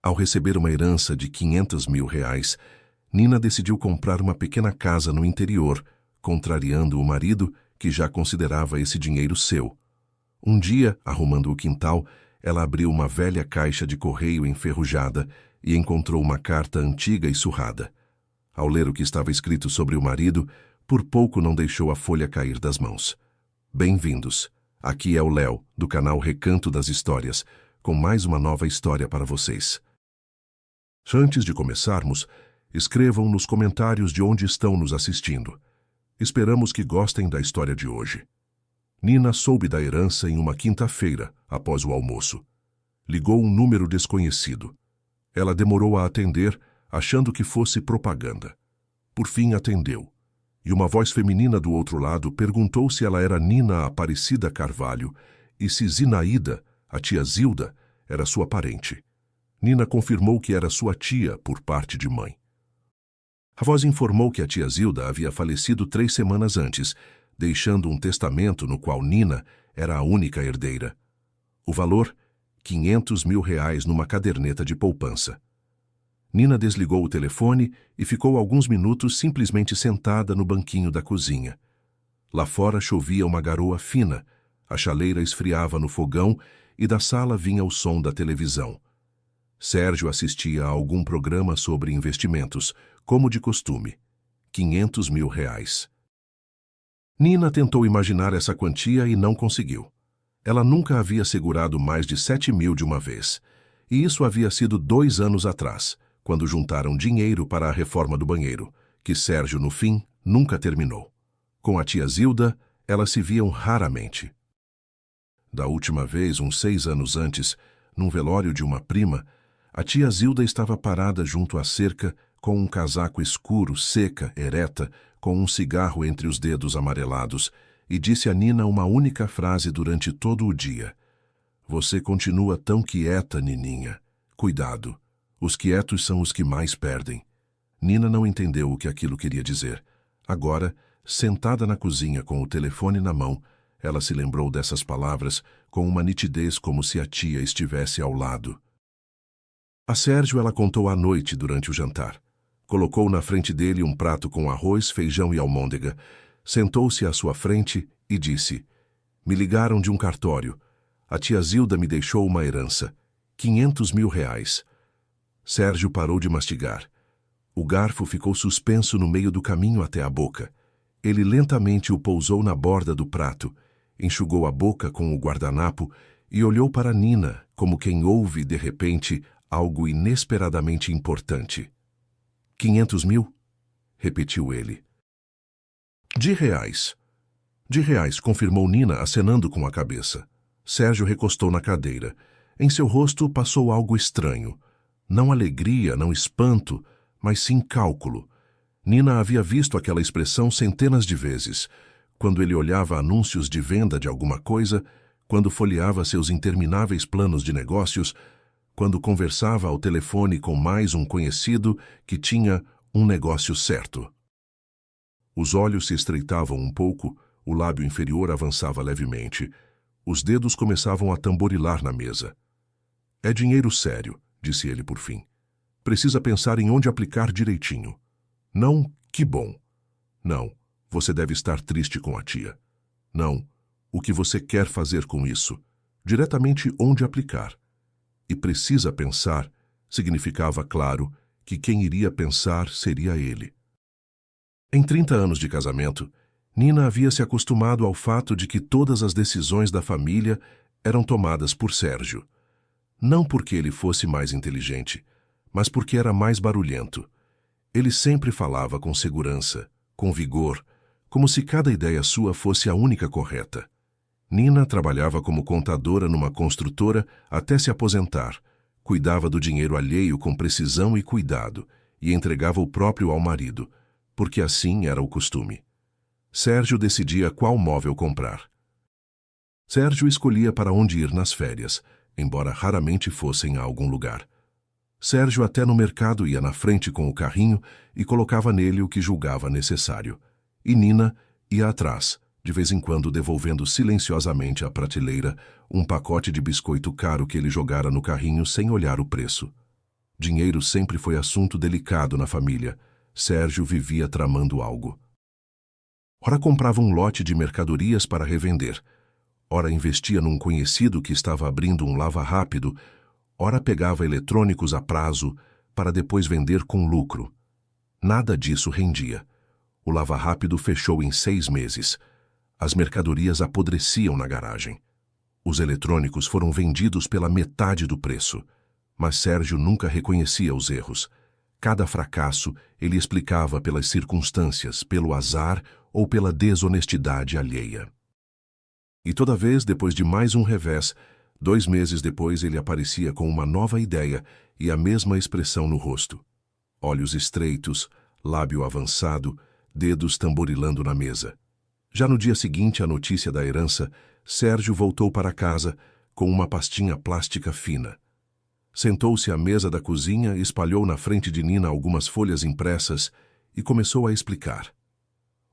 Ao receber uma herança de R$ 500.000, Nina decidiu comprar uma pequena casa no interior, contrariando o marido, que já considerava esse dinheiro seu. Um dia, arrumando o quintal, ela abriu uma velha caixa de correio enferrujada e encontrou uma carta antiga e surrada. Ao ler o que estava escrito sobre o marido, por pouco não deixou a folha cair das mãos. Bem-vindos. Aqui é o Léo, do canal Recanto das Histórias, com mais uma nova história para vocês. Antes de começarmos, escrevam nos comentários de onde estão nos assistindo. Esperamos que gostem da história de hoje. Nina soube da herança em uma quinta-feira, após o almoço. Ligou um número desconhecido. Ela demorou a atender, achando que fosse propaganda. Por fim atendeu, e uma voz feminina do outro lado perguntou se ela era Nina Aparecida Carvalho e se Zinaída, a tia Zilda, era sua parente. Nina confirmou que era sua tia por parte de mãe. A voz informou que a tia Zilda havia falecido 3 semanas antes, deixando um testamento no qual Nina era a única herdeira. O valor, R$ 500.000 numa caderneta de poupança. Nina desligou o telefone e ficou alguns minutos simplesmente sentada no banquinho da cozinha. Lá fora chovia uma garoa fina, a chaleira esfriava no fogão e da sala vinha o som da televisão. Sérgio assistia a algum programa sobre investimentos, como de costume. R$ 500.000. Nina tentou imaginar essa quantia e não conseguiu. Ela nunca havia segurado mais de 7.000 de uma vez. E isso havia sido 2 anos atrás, quando juntaram dinheiro para a reforma do banheiro, que Sérgio, no fim, nunca terminou. Com a tia Zilda, elas se viam raramente. Da última vez, uns 6 anos antes, num velório de uma prima, a tia Zilda estava parada junto à cerca, com um casaco escuro, seca, ereta, com um cigarro entre os dedos amarelados, e disse a Nina uma única frase durante todo o dia. Você continua tão quieta, Nininha. Cuidado. Os quietos são os que mais perdem. Nina não entendeu o que aquilo queria dizer. Agora, sentada na cozinha com o telefone na mão, ela se lembrou dessas palavras com uma nitidez como se a tia estivesse ao lado. A Sérgio ela contou à noite durante o jantar. Colocou na frente dele um prato com arroz, feijão e almôndega, sentou-se à sua frente e disse: Me ligaram de um cartório. A tia Zilda me deixou uma herança. R$ 500.000. Sérgio parou de mastigar. O garfo ficou suspenso no meio do caminho até a boca. Ele lentamente o pousou na borda do prato, enxugou a boca com o guardanapo e olhou para Nina, como quem ouve, de repente, algo inesperadamente importante. 500.000? Repetiu ele. De reais. De reais, confirmou Nina, acenando com a cabeça. Sérgio recostou na cadeira. Em seu rosto passou algo estranho. Não alegria, não espanto, mas sim cálculo. Nina havia visto aquela expressão centenas de vezes, quando ele olhava anúncios de venda de alguma coisa, quando folheava seus intermináveis planos de negócios, quando conversava ao telefone com mais um conhecido que tinha um negócio certo. Os olhos se estreitavam um pouco, o lábio inferior avançava levemente. Os dedos começavam a tamborilar na mesa. É dinheiro sério, disse ele por fim. Precisa pensar em onde aplicar direitinho. Não, que bom. Não, você deve estar triste com a tia. Não, o que você quer fazer com isso? Diretamente onde aplicar. E precisa pensar, significava, claro, que quem iria pensar seria ele. Em 30 anos de casamento, Nina havia se acostumado ao fato de que todas as decisões da família eram tomadas por Sérgio. Não porque ele fosse mais inteligente, mas porque era mais barulhento. Ele sempre falava com segurança, com vigor, como se cada ideia sua fosse a única correta. Nina trabalhava como contadora numa construtora até se aposentar, cuidava do dinheiro alheio com precisão e cuidado e entregava o próprio ao marido, porque assim era o costume. Sérgio decidia qual móvel comprar. Sérgio escolhia para onde ir nas férias, embora raramente fossem a algum lugar. Sérgio até no mercado ia na frente com o carrinho e colocava nele o que julgava necessário. E Nina ia atrás, de vez em quando devolvendo silenciosamente à prateleira um pacote de biscoito caro que ele jogara no carrinho sem olhar o preço. Dinheiro sempre foi assunto delicado na família. Sérgio vivia tramando algo. Ora comprava um lote de mercadorias para revender. Ora investia num conhecido que estava abrindo um lava-rápido. Ora pegava eletrônicos a prazo para depois vender com lucro. Nada disso rendia. O lava-rápido fechou em 6 meses. As mercadorias apodreciam na garagem. Os eletrônicos foram vendidos pela metade do preço. Mas Sérgio nunca reconhecia os erros. Cada fracasso ele explicava pelas circunstâncias, pelo azar ou pela desonestidade alheia. E toda vez, depois de mais um revés, 2 meses depois ele aparecia com uma nova ideia e a mesma expressão no rosto. Olhos estreitos, lábio avançado, dedos tamborilando na mesa. Já no dia seguinte à notícia da herança, Sérgio voltou para casa com uma pastinha plástica fina. Sentou-se à mesa da cozinha, espalhou na frente de Nina algumas folhas impressas e começou a explicar.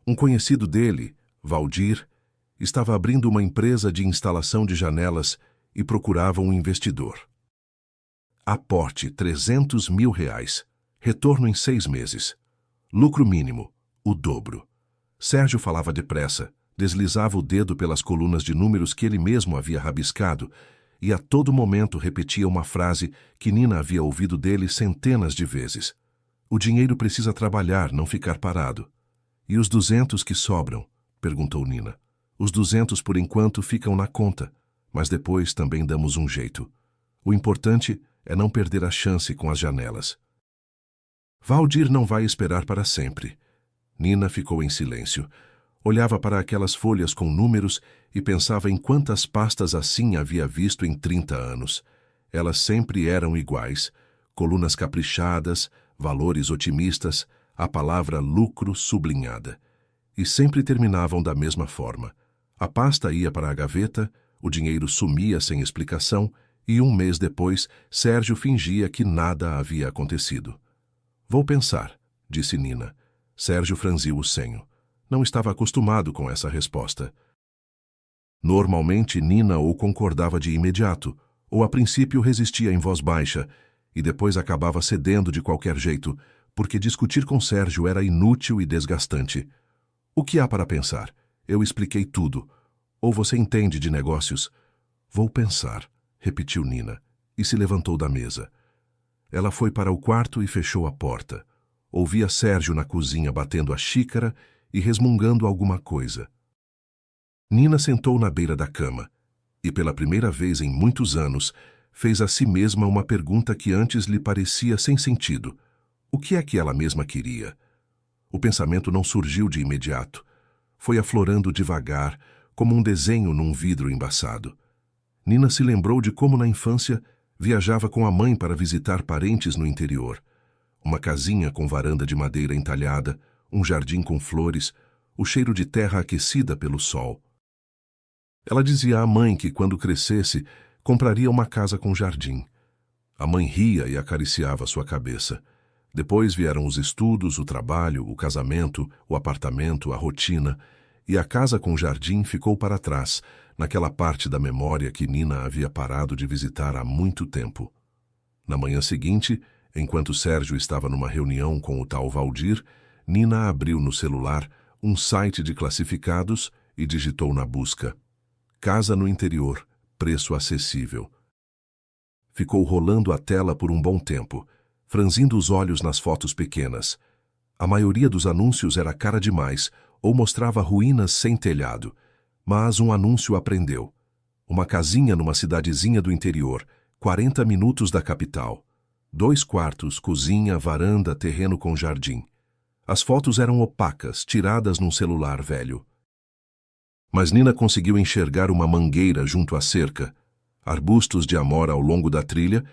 Um conhecido dele, Valdir, estava abrindo uma empresa de instalação de janelas e procurava um investidor. Aporte R$300 mil, retorno em 6 meses. Lucro mínimo, o dobro. Sérgio falava depressa, deslizava o dedo pelas colunas de números que ele mesmo havia rabiscado e a todo momento repetia uma frase que Nina havia ouvido dele centenas de vezes. O dinheiro precisa trabalhar, não ficar parado. E os 200 que sobram? Perguntou Nina. Os 200 por enquanto ficam na conta, mas depois também damos um jeito. O importante é não perder a chance com as janelas. Valdir não vai esperar para sempre. Nina ficou em silêncio. Olhava para aquelas folhas com números e pensava em quantas pastas assim havia visto em 30 anos. Elas sempre eram iguais, colunas caprichadas, valores otimistas, a palavra lucro sublinhada. E sempre terminavam da mesma forma. A pasta ia para a gaveta, o dinheiro sumia sem explicação e 1 mês depois Sérgio fingia que nada havia acontecido. Vou pensar, disse Nina. Sérgio franziu o senho. Não estava acostumado com essa resposta. Normalmente, Nina ou concordava de imediato, ou a princípio resistia em voz baixa, e depois acabava cedendo de qualquer jeito, porque discutir com Sérgio era inútil e desgastante. O que há para pensar? Eu expliquei tudo. Ou você entende de negócios? Vou pensar, repetiu Nina, e se levantou da mesa. Ela foi para o quarto e fechou a porta. Ouvia Sérgio na cozinha batendo a xícara e resmungando alguma coisa. Nina sentou na beira da cama e, pela primeira vez em muitos anos, fez a si mesma uma pergunta que antes lhe parecia sem sentido. O que é que ela mesma queria? O pensamento não surgiu de imediato. Foi aflorando devagar, como um desenho num vidro embaçado. Nina se lembrou de como na infância viajava com a mãe para visitar parentes no interior. Uma casinha com varanda de madeira entalhada, um jardim com flores, o cheiro de terra aquecida pelo sol. Ela dizia à mãe que, quando crescesse, compraria uma casa com jardim. A mãe ria e acariciava sua cabeça. Depois vieram os estudos, o trabalho, o casamento, o apartamento, a rotina, e a casa com jardim ficou para trás, naquela parte da memória que Nina havia parado de visitar há muito tempo. Na manhã seguinte, enquanto Sérgio estava numa reunião com o tal Valdir, Nina abriu no celular um site de classificados e digitou na busca: Casa no interior, preço acessível. Ficou rolando a tela por um bom tempo, franzindo os olhos nas fotos pequenas. A maioria dos anúncios era cara demais ou mostrava ruínas sem telhado, mas um anúncio aprendeu. Uma casinha numa cidadezinha do interior, 40 minutos da capital. 2 quartos, cozinha, varanda, terreno com jardim. As fotos eram opacas, tiradas num celular velho. Mas Nina conseguiu enxergar uma mangueira junto à cerca, arbustos de amora ao longo da trilha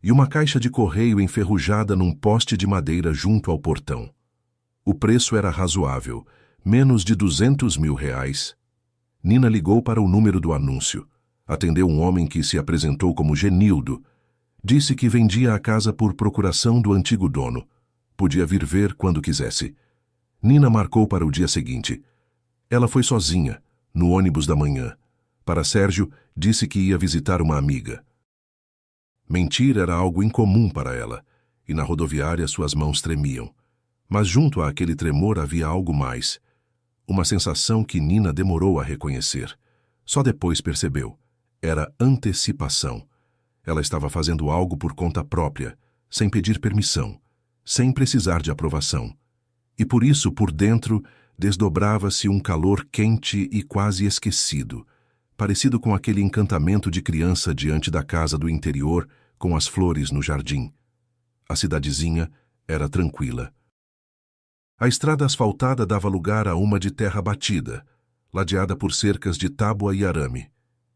e uma caixa de correio enferrujada num poste de madeira junto ao portão. O preço era razoável, menos de R$200 mil. Nina ligou para o número do anúncio. Atendeu um homem que se apresentou como Genildo. Disse que vendia a casa por procuração do antigo dono. Podia vir ver quando quisesse. Nina marcou para o dia seguinte. Ela foi sozinha, no ônibus da manhã. Para Sérgio, disse que ia visitar uma amiga. Mentir era algo incomum para ela. e na rodoviária suas mãos tremiam. Mas junto àquele tremor havia algo mais. Uma sensação que Nina demorou a reconhecer. Só depois percebeu. Era antecipação. Ela estava fazendo algo por conta própria, sem pedir permissão, sem precisar de aprovação. E por isso, por dentro, desdobrava-se um calor quente e quase esquecido, parecido com aquele encantamento de criança diante da casa do interior, com as flores no jardim. A cidadezinha era tranquila. A estrada asfaltada dava lugar a uma de terra batida, ladeada por cercas de tábua e arame.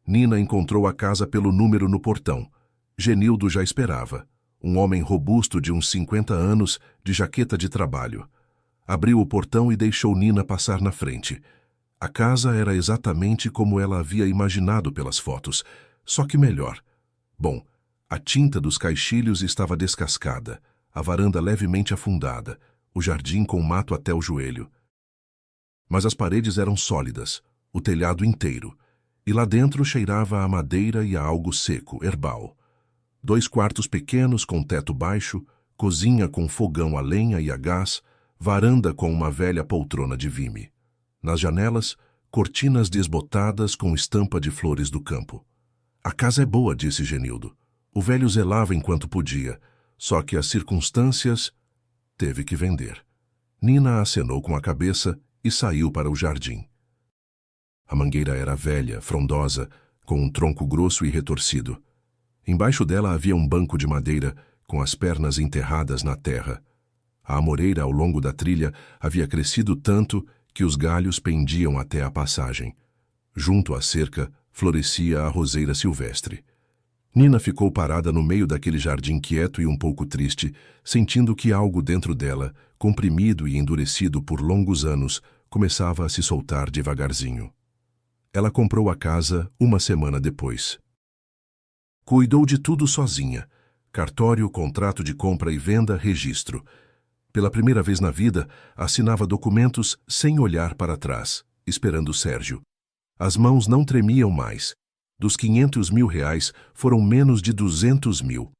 Nina encontrou a casa pelo número no portão. Genildo já esperava. Um homem robusto de uns 50 anos, de jaqueta de trabalho. Abriu o portão e deixou Nina passar na frente. A casa era exatamente como ela havia imaginado pelas fotos, só que melhor. Bom, a tinta dos caixilhos estava descascada, a varanda levemente afundada, o jardim com mato até o joelho. Mas as paredes eram sólidas, o telhado inteiro, e lá dentro cheirava a madeira e a algo seco, herbal. 2 quartos pequenos com teto baixo, cozinha com fogão a lenha e a gás, varanda com uma velha poltrona de vime. Nas janelas, cortinas desbotadas com estampa de flores do campo. A casa é boa, disse Genildo. O velho zelava enquanto podia, só que as circunstâncias... Teve que vender. Nina acenou com a cabeça e saiu para o jardim. A mangueira era velha, frondosa, com um tronco grosso e retorcido. Embaixo dela havia um banco de madeira com as pernas enterradas na terra. A amoreira ao longo da trilha havia crescido tanto que os galhos pendiam até a passagem. Junto à cerca florescia a roseira silvestre. Nina ficou parada no meio daquele jardim quieto e um pouco triste, sentindo que algo dentro dela, comprimido e endurecido por longos anos, começava a se soltar devagarzinho. Ela comprou a casa 1 semana depois. Cuidou de tudo sozinha. Cartório, contrato de compra e venda, registro. Pela primeira vez na vida, assinava documentos sem olhar para trás, esperando Sérgio. As mãos não tremiam mais. Dos 500 mil reais, foram menos de 200 mil.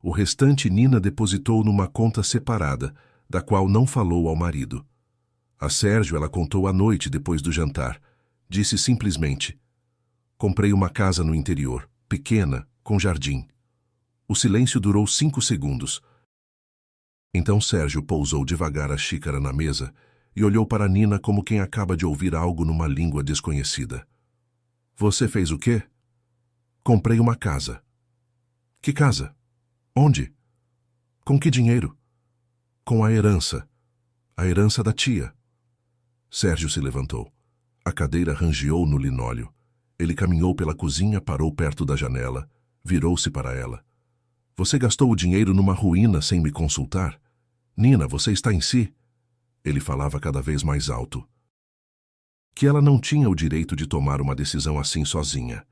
O restante Nina depositou numa conta separada, da qual não falou ao marido. A Sérgio ela contou à noite depois do jantar. Disse simplesmente: comprei uma casa no interior, pequena, com jardim. O silêncio durou 5 segundos. Então Sérgio pousou devagar a xícara na mesa e olhou para Nina como quem acaba de ouvir algo numa língua desconhecida. Você fez o quê? Comprei uma casa. Que casa? Onde? Com que dinheiro? Com a herança. A herança da tia. Sérgio se levantou. A cadeira rangeou no linóleo. Ele caminhou pela cozinha, parou perto da janela, virou-se para ela. Você gastou o dinheiro numa ruína sem me consultar? Nina, você está em si? Ele falava cada vez mais alto. Que ela não tinha o direito de tomar uma decisão assim sozinha.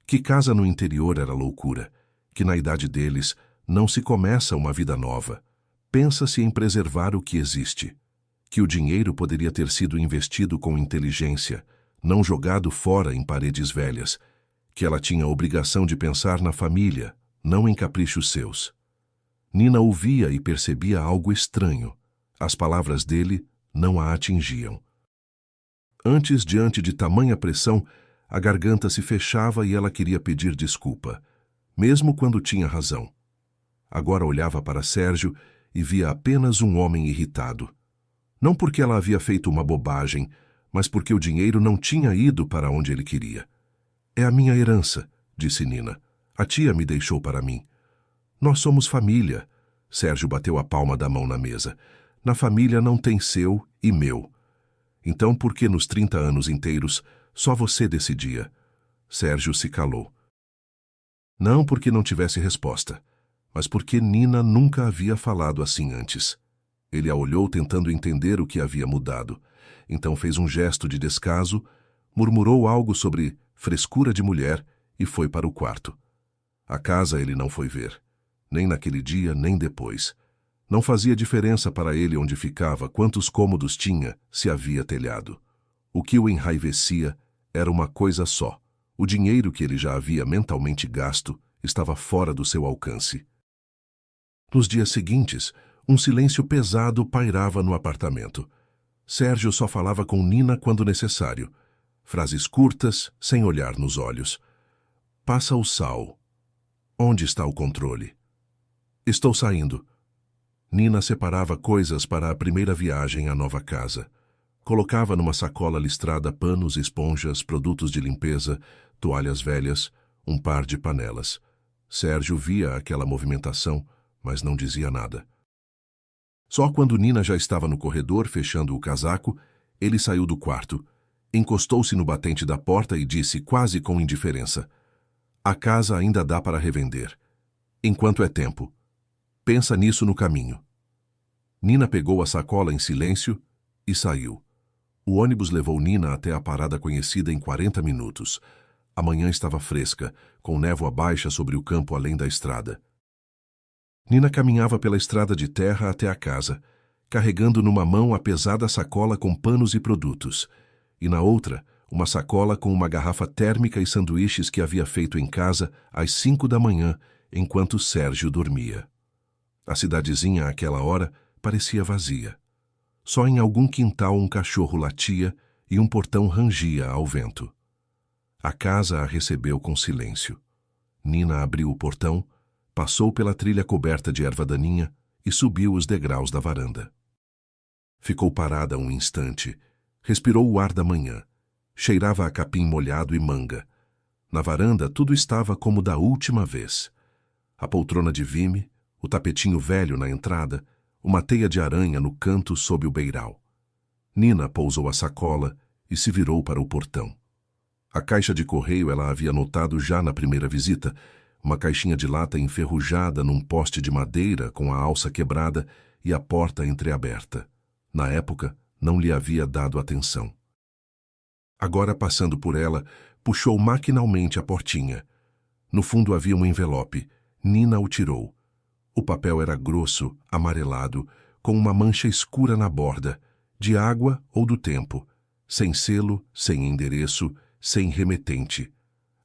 Que casa no interior era loucura. Que na idade deles não se começa uma vida nova. Pensa-se em preservar o que existe. Que o dinheiro poderia ter sido investido com inteligência, não jogado fora em paredes velhas. Que ela tinha a obrigação de pensar na família, não em caprichos seus. Nina ouvia e percebia algo estranho. As palavras dele não a atingiam. Antes, diante de tamanha pressão, a garganta se fechava e ela queria pedir desculpa, mesmo quando tinha razão. Agora olhava para Sérgio e via apenas um homem irritado. Não porque ela havia feito uma bobagem, mas porque o dinheiro não tinha ido para onde ele queria. É a minha herança, disse Nina. A tia me deixou para mim. Nós somos família. Sérgio bateu a palma da mão na mesa. Na família não tem seu e meu. Então por que nos 30 anos inteiros só você decidia? Sérgio se calou. Não porque não tivesse resposta, mas porque Nina nunca havia falado assim antes. Ele a olhou tentando entender o que havia mudado. Então fez um gesto de descaso, murmurou algo sobre frescura de mulher e foi para o quarto. A casa ele não foi ver, nem naquele dia, nem depois. Não fazia diferença para ele onde ficava, quantos cômodos tinha, se havia telhado. O que o enraivecia era uma coisa só. O dinheiro que ele já havia mentalmente gasto estava fora do seu alcance. Nos dias seguintes, um silêncio pesado pairava no apartamento. Sérgio só falava com Nina quando necessário. Frases curtas, sem olhar nos olhos. Passa o sal. Onde está o controle? Estou saindo. Nina separava coisas para a primeira viagem à nova casa. Colocava numa sacola listrada panos, esponjas, produtos de limpeza, toalhas velhas, um par de panelas. Sérgio via aquela movimentação, mas não dizia nada. Só quando Nina já estava no corredor, fechando o casaco, ele saiu do quarto, encostou-se no batente da porta e disse quase com indiferença: "A casa ainda dá para revender. Enquanto é tempo. Pensa nisso no caminho." Nina pegou a sacola em silêncio e saiu. O ônibus levou Nina até a parada conhecida em 40 minutos. A manhã estava fresca, com névoa baixa sobre o campo além da estrada. Nina caminhava pela estrada de terra até a casa, carregando numa mão a pesada sacola com panos e produtos, e na outra, uma sacola com uma garrafa térmica e sanduíches que havia feito em casa às 5 da manhã, enquanto Sérgio dormia. A cidadezinha, àquela hora, parecia vazia. Só em algum quintal um cachorro latia e um portão rangia ao vento. A casa a recebeu com silêncio. Nina abriu o portão, passou pela trilha coberta de erva daninha e subiu os degraus da varanda. Ficou parada um instante, respirou o ar da manhã, cheirava a capim molhado e manga. Na varanda tudo estava como da última vez. A poltrona de vime, o tapetinho velho na entrada, uma teia de aranha no canto sob o beiral. Nina pousou a sacola e se virou para o portão. A caixa de correio ela havia notado já na primeira visita, uma caixinha de lata enferrujada num poste de madeira com a alça quebrada e a porta entreaberta. Na época, não lhe havia dado atenção. Agora, passando por ela, puxou maquinalmente a portinha. No fundo havia um envelope. Nina o tirou. O papel era grosso, amarelado, com uma mancha escura na borda, de água ou do tempo, sem selo, sem endereço, sem remetente.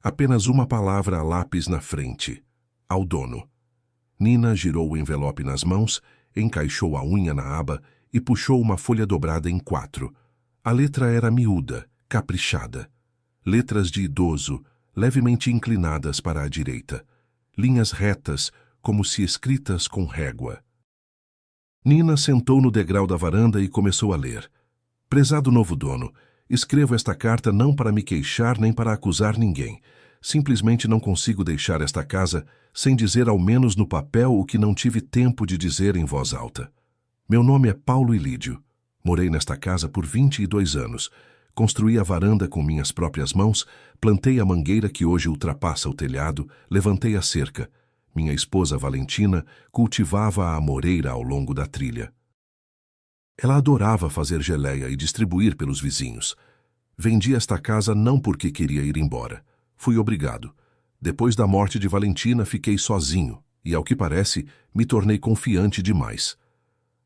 Apenas uma palavra a lápis na frente: ao dono. Nina girou o envelope nas mãos, encaixou a unha na aba e puxou uma folha dobrada em 4. A letra era miúda, caprichada. Letras de idoso, levemente inclinadas para a direita. Linhas retas, como se escritas com régua. Nina sentou no degrau da varanda e começou a ler. "Prezado novo dono, escrevo esta carta não para me queixar nem para acusar ninguém. Simplesmente não consigo deixar esta casa sem dizer ao menos no papel o que não tive tempo de dizer em voz alta. Meu nome é Paulo Ilídio. Morei nesta casa por 22 anos. Construí a varanda com minhas próprias mãos, plantei a mangueira que hoje ultrapassa o telhado, levantei a cerca. Minha esposa Valentina cultivava a amoreira ao longo da trilha. Ela adorava fazer geleia e distribuir pelos vizinhos. Vendi esta casa não porque queria ir embora. Fui obrigado. Depois da morte de Valentina, fiquei sozinho e, ao que parece, me tornei confiante demais.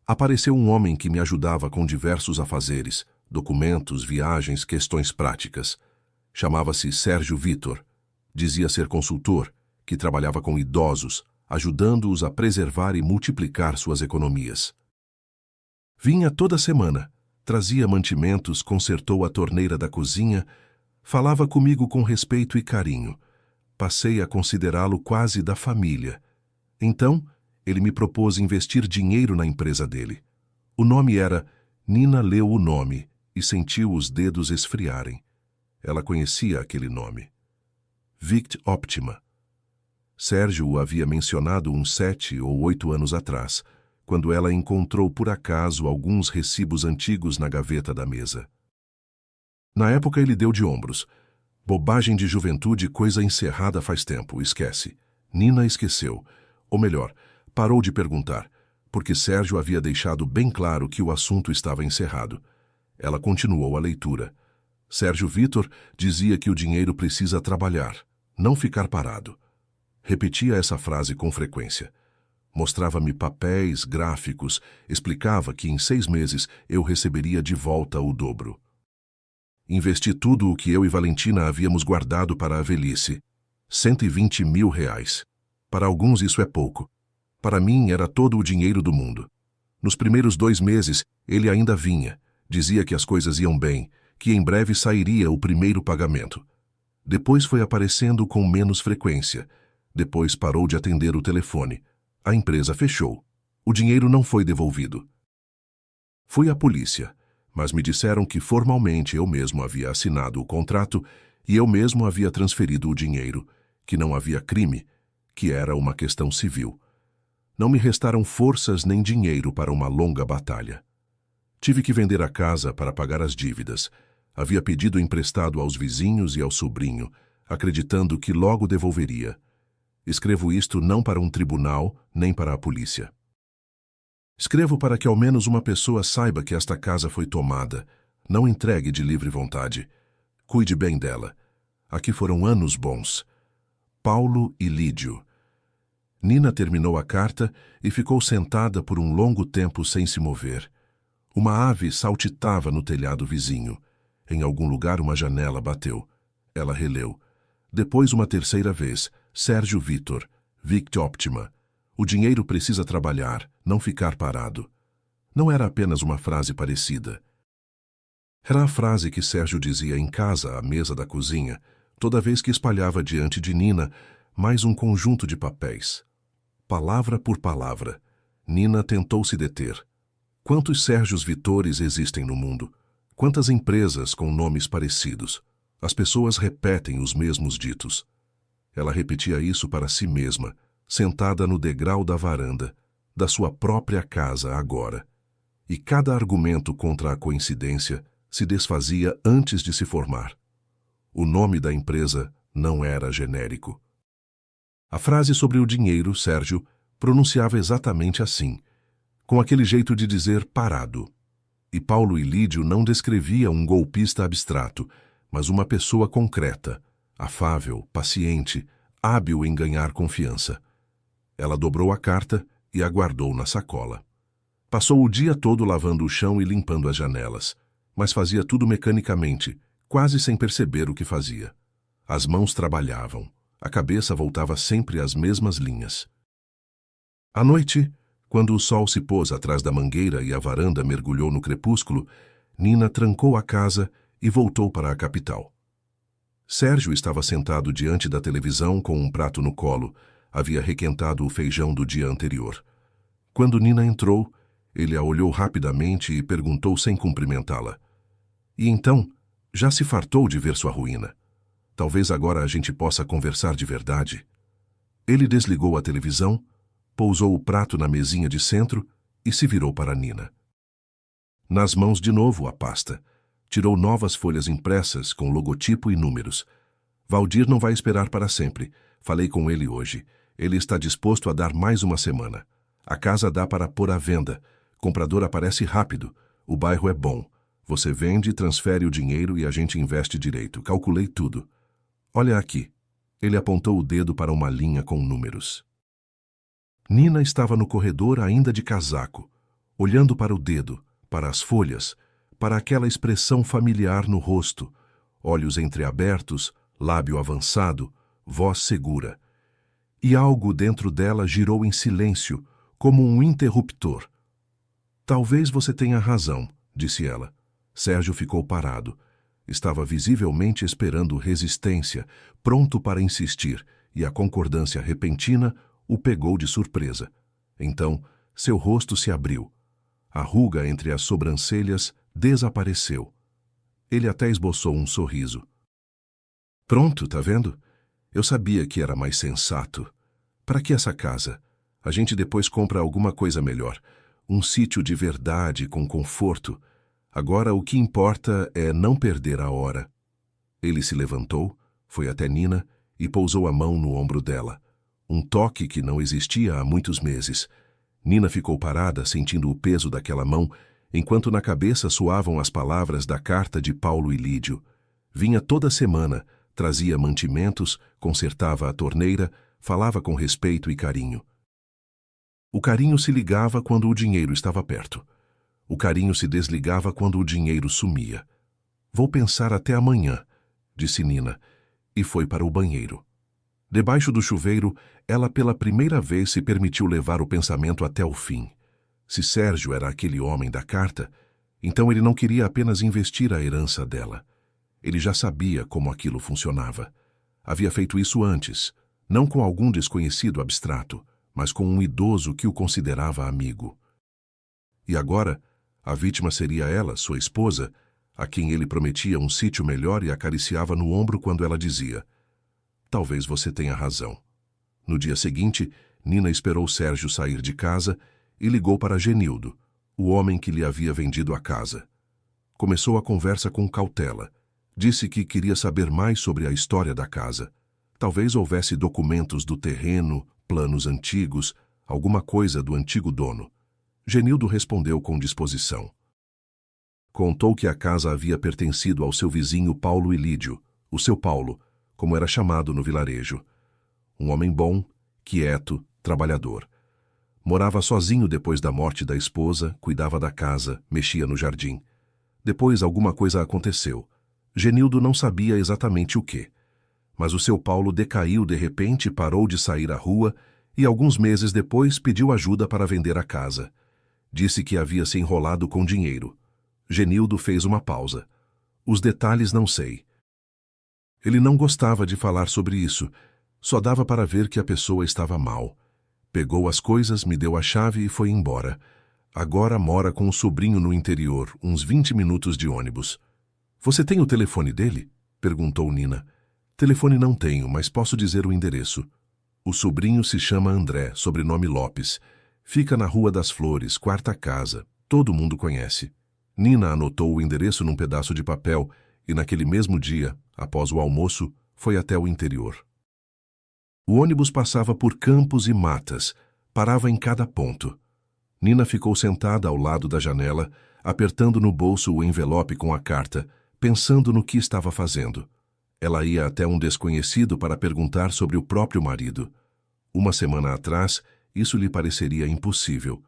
Apareceu um homem que me ajudava com diversos afazeres, documentos, viagens, questões práticas. Chamava-se Sérgio Vítor. Dizia ser consultor, que trabalhava com idosos, ajudando-os a preservar e multiplicar suas economias. Vinha toda semana, trazia mantimentos, consertou a torneira da cozinha, falava comigo com respeito e carinho. Passei a considerá-lo quase da família. Então, ele me propôs investir dinheiro na empresa dele. O nome era... Nina leu o nome e sentiu os dedos esfriarem. Ela conhecia aquele nome. Vict Optima. Sérgio o havia mencionado uns 7 ou 8 anos atrás, quando ela encontrou por acaso alguns recibos antigos na gaveta da mesa. Na época ele deu de ombros. Bobagem de juventude, coisa encerrada faz tempo, esquece. Nina esqueceu. Ou melhor, parou de perguntar, porque Sérgio havia deixado bem claro que o assunto estava encerrado. Ela continuou a leitura. Sérgio Vítor dizia que o dinheiro precisa trabalhar, não ficar parado. Repetia essa frase com frequência. Mostrava-me papéis, gráficos, explicava que em 6 meses eu receberia de volta o dobro. Investi tudo o que eu e Valentina havíamos guardado para a velhice. R$ 120 mil. Para alguns isso é pouco. Para mim, era todo o dinheiro do mundo. Nos primeiros 2 meses, ele ainda vinha. Dizia que as coisas iam bem, que em breve sairia o primeiro pagamento. Depois foi aparecendo com menos frequência. Depois parou de atender o telefone. A empresa fechou. O dinheiro não foi devolvido. Fui à polícia, mas me disseram que formalmente eu mesmo havia assinado o contrato e eu mesmo havia transferido o dinheiro, que não havia crime, que era uma questão civil. Não me restaram forças nem dinheiro para uma longa batalha. Tive que vender a casa para pagar as dívidas. Havia pedido emprestado aos vizinhos e ao sobrinho, acreditando que logo devolveria. Escrevo isto não para um tribunal, nem para a polícia. Escrevo para que ao menos uma pessoa saiba que esta casa foi tomada, não entregue de livre vontade. Cuide bem dela. Aqui foram anos bons. Paulo e Lídio. Nina terminou a carta e ficou sentada por um longo tempo sem se mover. Uma ave saltitava no telhado vizinho. Em algum lugar uma janela bateu. Ela releu. Depois uma terceira vez. Sérgio Vitor. Vict Optima. O dinheiro precisa trabalhar, não ficar parado. Não era apenas uma frase parecida. Era a frase que Sérgio dizia em casa, à mesa da cozinha, toda vez que espalhava diante de Nina mais um conjunto de papéis. Palavra por palavra, Nina tentou se deter. Quantos Sérgios Vitores existem no mundo? Quantas empresas com nomes parecidos? As pessoas repetem os mesmos ditos. Ela repetia isso para si mesma, sentada no degrau da varanda, da sua própria casa agora. E cada argumento contra a coincidência se desfazia antes de se formar. O nome da empresa não era genérico. A frase sobre o dinheiro, Sérgio, pronunciava exatamente assim, com aquele jeito de dizer parado. E Paulo e Lídio não descrevia um golpista abstrato, mas uma pessoa concreta, afável, paciente, hábil em ganhar confiança. Ela dobrou a carta e a guardou na sacola. Passou o dia todo lavando o chão e limpando as janelas, mas fazia tudo mecanicamente, quase sem perceber o que fazia. As mãos trabalhavam, a cabeça voltava sempre às mesmas linhas. À noite, quando o sol se pôs atrás da mangueira e a varanda mergulhou no crepúsculo, Nina trancou a casa e voltou para a capital. Sérgio estava sentado diante da televisão com um prato no colo. Havia requentado o feijão do dia anterior. Quando Nina entrou, ele a olhou rapidamente e perguntou sem cumprimentá-la. E então, já se fartou de ver sua ruína? Talvez agora a gente possa conversar de verdade. Ele desligou a televisão, pousou o prato na mesinha de centro e se virou para Nina. Nas mãos de novo a pasta. Tirou novas folhas impressas com logotipo e números. Valdir não vai esperar para sempre. Falei com ele hoje. Ele está disposto a dar mais uma semana. A casa dá para pôr à venda. Comprador aparece rápido. O bairro é bom. Você vende, transfere o dinheiro e a gente investe direito. Calculei tudo. Olha aqui. Ele apontou o dedo para uma linha com números. Nina estava no corredor ainda de casaco, olhando para o dedo, para as folhas, para aquela expressão familiar no rosto, olhos entreabertos, lábio avançado, voz segura. E algo dentro dela girou em silêncio, como um interruptor. Talvez você tenha razão, disse ela. Sérgio ficou parado. Estava visivelmente esperando resistência, pronto para insistir, e a concordância repentina o pegou de surpresa. Então, seu rosto se abriu. A ruga entre as sobrancelhas desapareceu. Ele até esboçou um sorriso. Pronto, tá vendo? Eu sabia que era mais sensato. Para que essa casa? A gente depois compra alguma coisa melhor. Um sítio de verdade, com conforto. Agora o que importa é não perder a hora. Ele se levantou, foi até Nina e pousou a mão no ombro dela. Um toque que não existia há muitos meses. Nina ficou parada, sentindo o peso daquela mão, enquanto na cabeça soavam as palavras da carta de Paulo e Lídio. Vinha toda semana, trazia mantimentos, consertava a torneira, falava com respeito e carinho. O carinho se ligava quando o dinheiro estava perto. O carinho se desligava quando o dinheiro sumia. Vou pensar até amanhã, disse Nina, e foi para o banheiro. Debaixo do chuveiro, ela pela primeira vez se permitiu levar o pensamento até o fim. Se Sérgio era aquele homem da carta, então ele não queria apenas investir a herança dela. Ele já sabia como aquilo funcionava. Havia feito isso antes, não com algum desconhecido abstrato, mas com um idoso que o considerava amigo. E agora, a vítima seria ela, sua esposa, a quem ele prometia um sítio melhor e acariciava no ombro quando ela dizia: "Talvez você tenha razão." No dia seguinte, Nina esperou Sérgio sair de casa e ligou para Genildo, o homem que lhe havia vendido a casa. Começou a conversa com cautela. Disse que queria saber mais sobre a história da casa. Talvez houvesse documentos do terreno, planos antigos, alguma coisa do antigo dono. Genildo respondeu com disposição. Contou que a casa havia pertencido ao seu vizinho Paulo Ilídio, o seu Paulo, como era chamado no vilarejo. Um homem bom, quieto, trabalhador. Morava sozinho depois da morte da esposa, cuidava da casa, mexia no jardim. Depois alguma coisa aconteceu. Genildo não sabia exatamente o quê. Mas o seu Paulo decaiu de repente, parou de sair à rua e alguns meses depois pediu ajuda para vender a casa. Disse que havia se enrolado com dinheiro. Genildo fez uma pausa. Os detalhes não sei. Ele não gostava de falar sobre isso. Só dava para ver que a pessoa estava mal. Pegou as coisas, me deu a chave e foi embora. Agora mora com o sobrinho no interior, uns 20 minutos de ônibus. Você tem o telefone dele? Perguntou Nina. Telefone não tenho, mas posso dizer o endereço. O sobrinho se chama André, sobrenome Lopes. Fica na Rua das Flores, quarta casa. Todo mundo conhece. Nina anotou o endereço num pedaço de papel e naquele mesmo dia, após o almoço, foi até o interior. O ônibus passava por campos e matas, parava em cada ponto. Nina ficou sentada ao lado da janela, apertando no bolso o envelope com a carta, pensando no que estava fazendo. Ela ia até um desconhecido para perguntar sobre o próprio marido. Uma semana atrás, isso lhe pareceria impossível.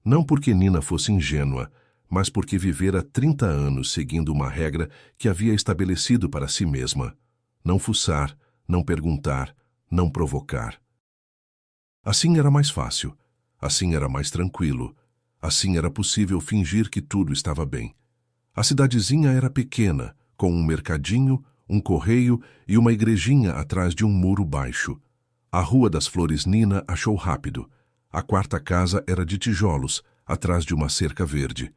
Não porque Nina fosse ingênua, mas porque vivera 30 anos seguindo uma regra que havia estabelecido para si mesma. Não fuçar, não perguntar, não provocar. Assim era mais fácil, assim era mais tranquilo, assim era possível fingir que tudo estava bem. A cidadezinha era pequena, com um mercadinho, um correio e uma igrejinha atrás de um muro baixo. A Rua das Flores Nina achou rápido. A quarta casa era de tijolos, atrás de uma cerca verde.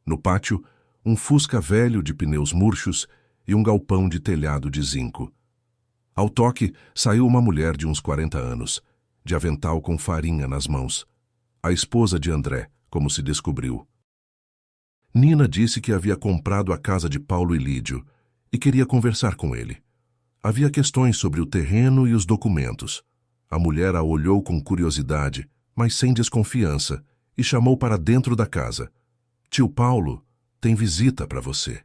No pátio, um Fusca velho de pneus murchos e um galpão de telhado de zinco. Ao toque, saiu uma mulher de uns 40 anos, de avental com farinha nas mãos. A esposa de André, como se descobriu. Nina disse que havia comprado a casa de Paulo Ilídio e queria conversar com ele. Havia questões sobre o terreno e os documentos. A mulher a olhou com curiosidade, mas sem desconfiança, e chamou para dentro da casa. Tio Paulo, tem visita para você.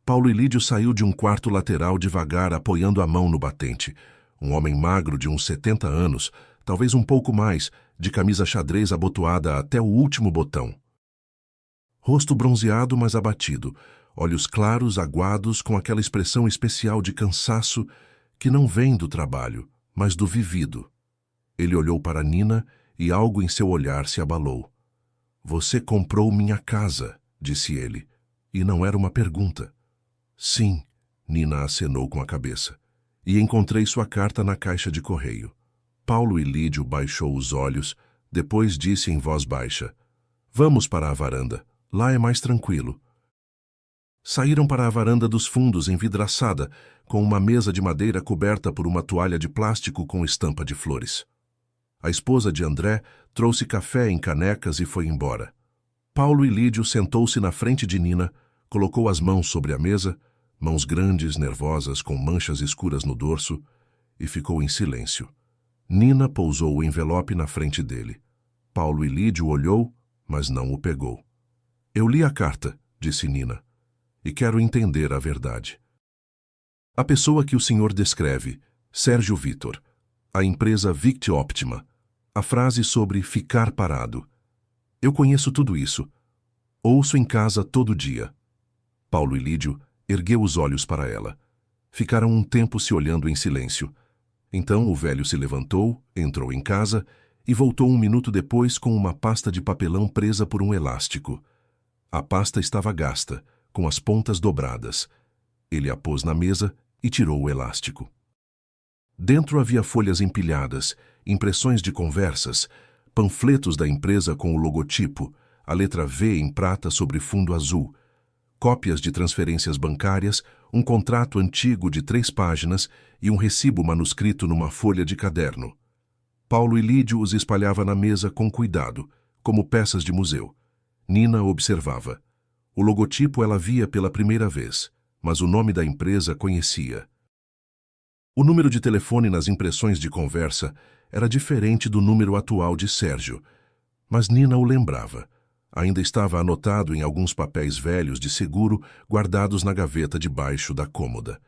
Paulo Ilídio saiu de um quarto lateral devagar, apoiando a mão no batente. Um homem magro de uns 70 anos, talvez um pouco mais, de camisa xadrez abotoada até o último botão. Rosto bronzeado, mas abatido, olhos claros, aguados, com aquela expressão especial de cansaço que não vem do trabalho, mas do vivido. Ele olhou para Nina e algo em seu olhar se abalou. Você comprou minha casa, disse ele, e não era uma pergunta. Sim, Nina acenou com a cabeça, e encontrei sua carta na caixa de correio. Paulo Ilídio baixou os olhos, depois disse em voz baixa, vamos para a varanda, lá é mais tranquilo. Saíram para a varanda dos fundos envidraçada, com uma mesa de madeira coberta por uma toalha de plástico com estampa de flores. A esposa de André trouxe café em canecas e foi embora. Paulo Ilídio sentou-se na frente de Nina, colocou as mãos sobre a mesa, mãos grandes, nervosas, com manchas escuras no dorso, e ficou em silêncio. Nina pousou o envelope na frente dele. Paulo Ilídio olhou, mas não o pegou. Eu li a carta, disse Nina, e quero entender a verdade. A pessoa que o senhor descreve, Sérgio Vitor, a empresa Vict Optima, a frase sobre ficar parado. Eu conheço tudo isso. Ouço em casa todo dia. Paulo Ilídio ergueu os olhos para ela. Ficaram um tempo se olhando em silêncio. Então o velho se levantou, entrou em casa e voltou 1 minuto depois com uma pasta de papelão presa por um elástico. A pasta estava gasta, com as pontas dobradas. Ele a pôs na mesa e tirou o elástico. Dentro havia folhas empilhadas, impressões de conversas, panfletos da empresa com o logotipo, a letra V em prata sobre fundo azul, cópias de transferências bancárias, um contrato antigo de 3 páginas e um recibo manuscrito numa folha de caderno. Paulo Ilídio os espalhava na mesa com cuidado, como peças de museu. Nina observava. O logotipo ela via pela primeira vez, mas o nome da empresa conhecia. O número de telefone nas impressões de conversa era diferente do número atual de Sérgio, mas Nina o lembrava. Ainda estava anotado em alguns papéis velhos de seguro guardados na gaveta debaixo da cômoda.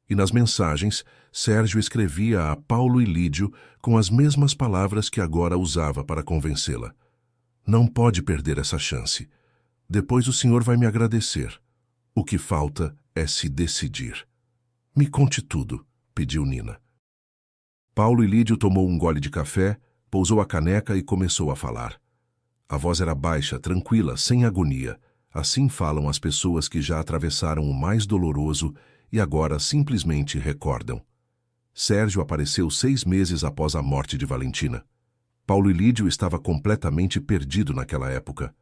E nas mensagens, Sérgio escrevia a Paulo Ilídio com as mesmas palavras que agora usava para convencê-la. Não pode perder essa chance. Depois o senhor vai me agradecer. O que falta é se decidir. Me conte tudo, pediu Nina. Paulo Ilídio tomou um gole de café, pousou a caneca e começou a falar. A voz era baixa, tranquila, sem agonia. Assim falam as pessoas que já atravessaram o mais doloroso e agora simplesmente recordam. Sérgio apareceu 6 meses após a morte de Valentina. Paulo Ilídio estava completamente perdido naquela época.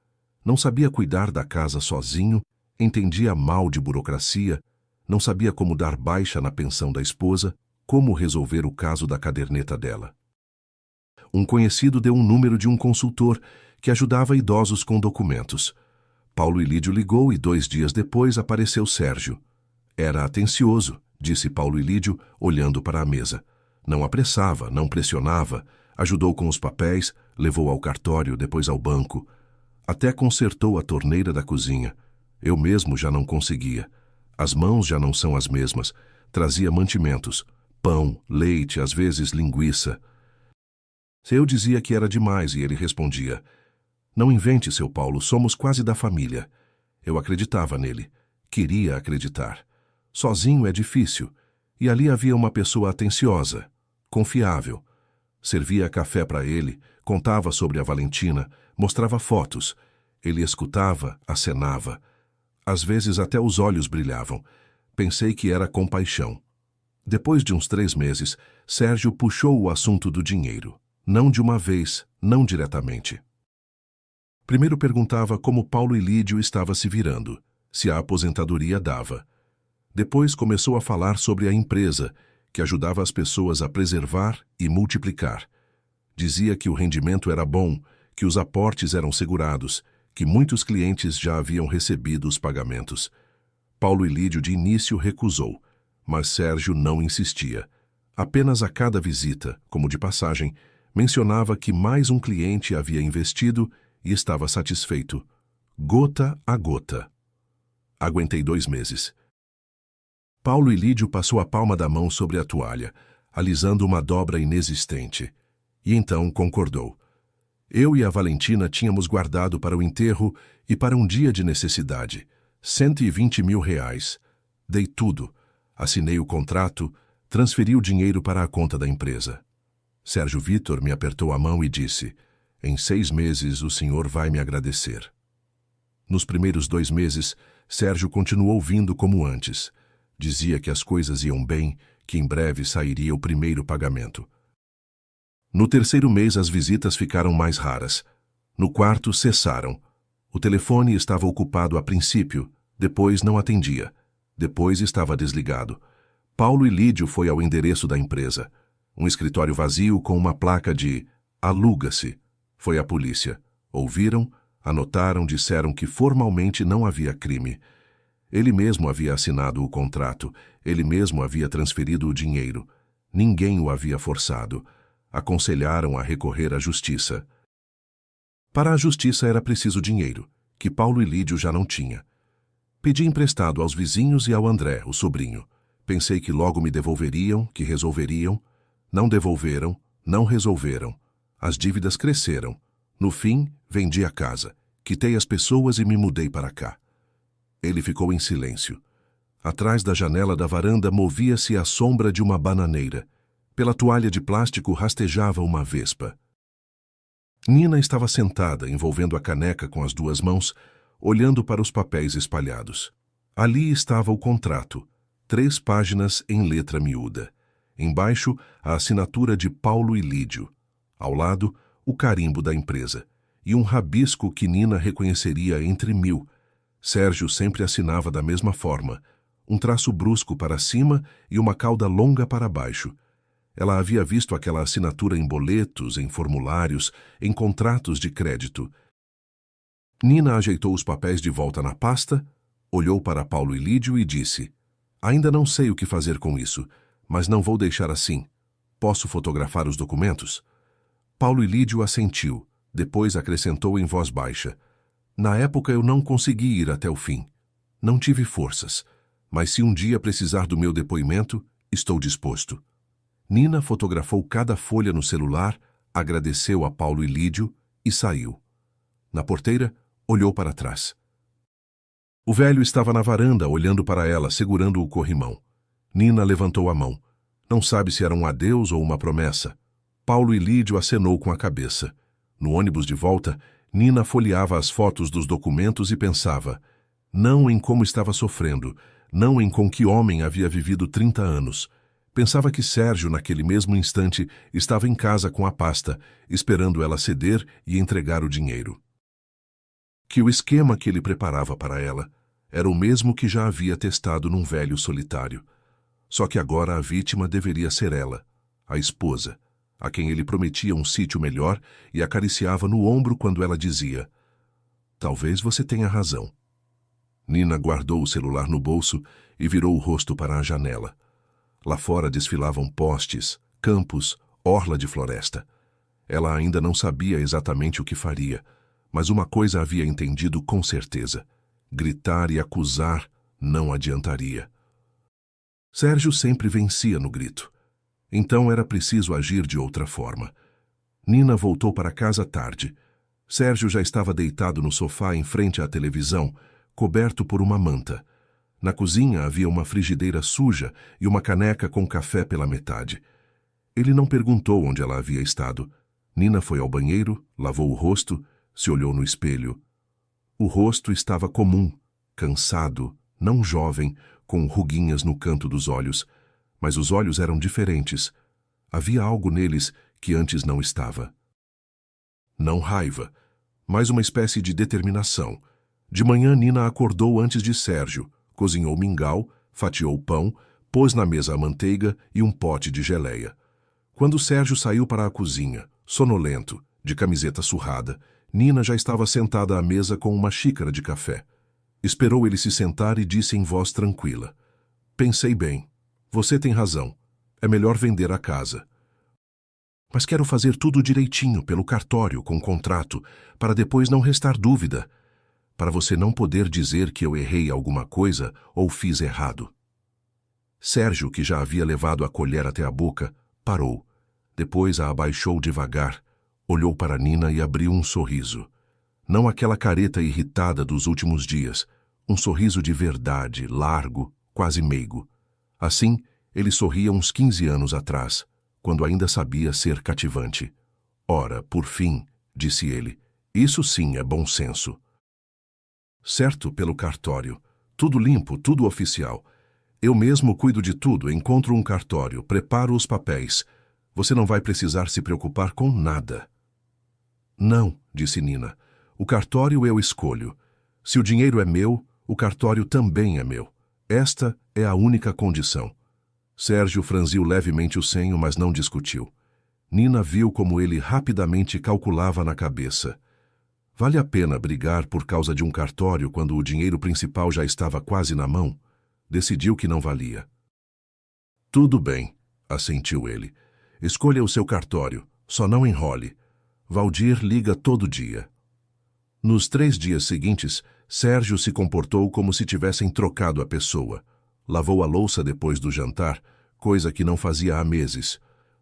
Não sabia cuidar da casa sozinho, entendia mal de burocracia, não sabia como dar baixa na pensão da esposa, como resolver o caso da caderneta dela. Um conhecido deu um número de um consultor que ajudava idosos com documentos. Paulo Ilídio ligou e 2 dias depois apareceu Sérgio. Era atencioso, disse Paulo Ilídio, olhando para a mesa. Não apressava, não pressionava, ajudou com os papéis, levou ao cartório, depois ao banco. Até consertou a torneira da cozinha. Eu mesmo já não conseguia. As mãos já não são as mesmas. Trazia mantimentos, pão, leite, às vezes linguiça. Eu dizia que era demais e ele respondia: não invente, seu Paulo, somos quase da família. Eu acreditava nele. Queria acreditar. Sozinho é difícil. E ali havia uma pessoa atenciosa, confiável. Servia café para ele, contava sobre a Valentina, mostrava fotos. Ele escutava, acenava. Às vezes até os olhos brilhavam. Pensei que era compaixão. Depois de uns 3 meses, Sérgio puxou o assunto do dinheiro. Não de uma vez, não diretamente. Primeiro perguntava como Paulo Ilídio estava se virando, se a aposentadoria dava. Depois começou a falar sobre a empresa, que ajudava as pessoas a preservar e multiplicar. Dizia que o rendimento era bom, que os aportes eram segurados, que muitos clientes já haviam recebido os pagamentos. Paulo Ilídio de início recusou, mas Sérgio não insistia. Apenas a cada visita, como de passagem, mencionava que mais um cliente havia investido e estava satisfeito. Gota a gota. Aguentei 2 meses. Paulo Ilídio passou a palma da mão sobre a toalha, alisando uma dobra inexistente. E então concordou. Eu e a Valentina tínhamos guardado para o enterro e para um dia de necessidade. 120 mil reais. Dei tudo. Assinei o contrato, transferi o dinheiro para a conta da empresa. Sérgio Vítor me apertou a mão e disse: em 6 meses o senhor vai me agradecer. Nos primeiros 2 meses, Sérgio continuou vindo como antes. Dizia que as coisas iam bem, que em breve sairia o primeiro pagamento. No 3º mês as visitas ficaram mais raras. No 4º cessaram. O telefone estava ocupado a princípio, depois não atendia. Depois estava desligado. Paulo Ilídio foi ao endereço da empresa. Um escritório vazio com uma placa de aluga-se. Foi à polícia. Ouviram, anotaram, disseram que formalmente não havia crime. Ele mesmo havia assinado o contrato, ele mesmo havia transferido o dinheiro. Ninguém o havia forçado. Aconselharam a recorrer à justiça. Para a justiça era preciso dinheiro, que Paulo Ilídio já não tinha. Pedi emprestado aos vizinhos e ao André, o sobrinho. Pensei que logo me devolveriam, que resolveriam. Não devolveram, não resolveram. As dívidas cresceram. No fim, vendi a casa, quitei as pessoas e me mudei para cá. Ele ficou em silêncio. Atrás da janela da varanda movia-se a sombra de uma bananeira. Pela toalha de plástico rastejava uma vespa. Nina estava sentada, envolvendo a caneca com as duas mãos, olhando para os papéis espalhados. Ali estava o contrato, 3 páginas em letra miúda. Embaixo, a assinatura de Paulo e Lídio. Ao lado, o carimbo da empresa. E um rabisco que Nina reconheceria entre 1000. Sérgio sempre assinava da mesma forma, um traço brusco para cima e uma cauda longa para baixo. Ela havia visto aquela assinatura em boletos, em formulários, em contratos de crédito. Nina ajeitou os papéis de volta na pasta, olhou para Paulo e Lídio e disse: "Ainda não sei o que fazer com isso, mas não vou deixar assim. Posso fotografar os documentos?" Paulo e Lídio assentiu, depois acrescentou em voz baixa: "Na época eu não consegui ir até o fim. Não tive forças, mas se um dia precisar do meu depoimento, estou disposto." Nina fotografou cada folha no celular, agradeceu a Paulo e Lídio e saiu. Na porteira, olhou para trás. O velho estava na varanda, olhando para ela, segurando o corrimão. Nina levantou a mão. Não sabe se era um adeus ou uma promessa. Paulo e Lídio acenou com a cabeça. No ônibus de volta, Nina folheava as fotos dos documentos e pensava, não em como estava sofrendo, não em com que homem havia vivido 30 anos. Pensava que Sérgio, naquele mesmo instante, estava em casa com a pasta, esperando ela ceder e entregar o dinheiro. Que o esquema que ele preparava para ela era o mesmo que já havia testado num velho solitário. Só que agora a vítima deveria ser ela, a esposa, a quem ele prometia um sítio melhor e acariciava no ombro quando ela dizia: "Talvez você tenha razão." Nina guardou o celular no bolso e virou o rosto para a janela. Lá fora desfilavam postes, campos, orla de floresta. Ela ainda não sabia exatamente o que faria, mas uma coisa havia entendido com certeza: gritar e acusar não adiantaria. Sérgio sempre vencia no grito. Então era preciso agir de outra forma. Nina voltou para casa tarde. Sérgio já estava deitado no sofá em frente à televisão, coberto por uma manta. Na cozinha havia uma frigideira suja e uma caneca com café pela metade. Ele não perguntou onde ela havia estado. Nina foi ao banheiro, lavou o rosto, se olhou no espelho. O rosto estava comum, cansado, não jovem, com ruguinhas no canto dos olhos, mas os olhos eram diferentes. Havia algo neles que antes não estava. Não raiva, mas uma espécie de determinação. De manhã Nina acordou antes de Sérgio, cozinhou mingau, fatiou pão, pôs na mesa a manteiga e um pote de geleia. Quando Sérgio saiu para a cozinha, sonolento, de camiseta surrada, Nina já estava sentada à mesa com uma xícara de café. Esperou ele se sentar e disse em voz tranquila: "Pensei bem. Você tem razão. É melhor vender a casa. Mas quero fazer tudo direitinho, pelo cartório, com contrato, para depois não restar dúvida, para você não poder dizer que eu errei alguma coisa ou fiz errado." Sérgio, que já havia levado a colher até a boca, parou. Depois a abaixou devagar, olhou para Nina e abriu um sorriso. Não aquela careta irritada dos últimos dias, um sorriso de verdade, largo, quase meigo. Assim, ele sorria uns 15 anos atrás, quando ainda sabia ser cativante. "Ora, por fim", disse ele, "isso sim é bom senso." "Certo, pelo cartório. Tudo limpo, tudo oficial. Eu mesmo cuido de tudo, encontro um cartório, preparo os papéis. Você não vai precisar se preocupar com nada." "Não", disse Nina. "O cartório eu escolho. Se o dinheiro é meu, o cartório também é meu. Esta é a única condição." Sérgio franziu levemente o senho, mas não discutiu. Nina viu como ele rapidamente calculava na cabeça. Vale a pena brigar por causa de um cartório quando o dinheiro principal já estava quase na mão? Decidiu que não valia. "Tudo bem", assentiu ele. "Escolha o seu cartório, só não enrole. Valdir liga todo dia." Nos 3 dias seguintes, Sérgio se comportou como se tivessem trocado a pessoa. Lavou a louça depois do jantar, coisa que não fazia há meses.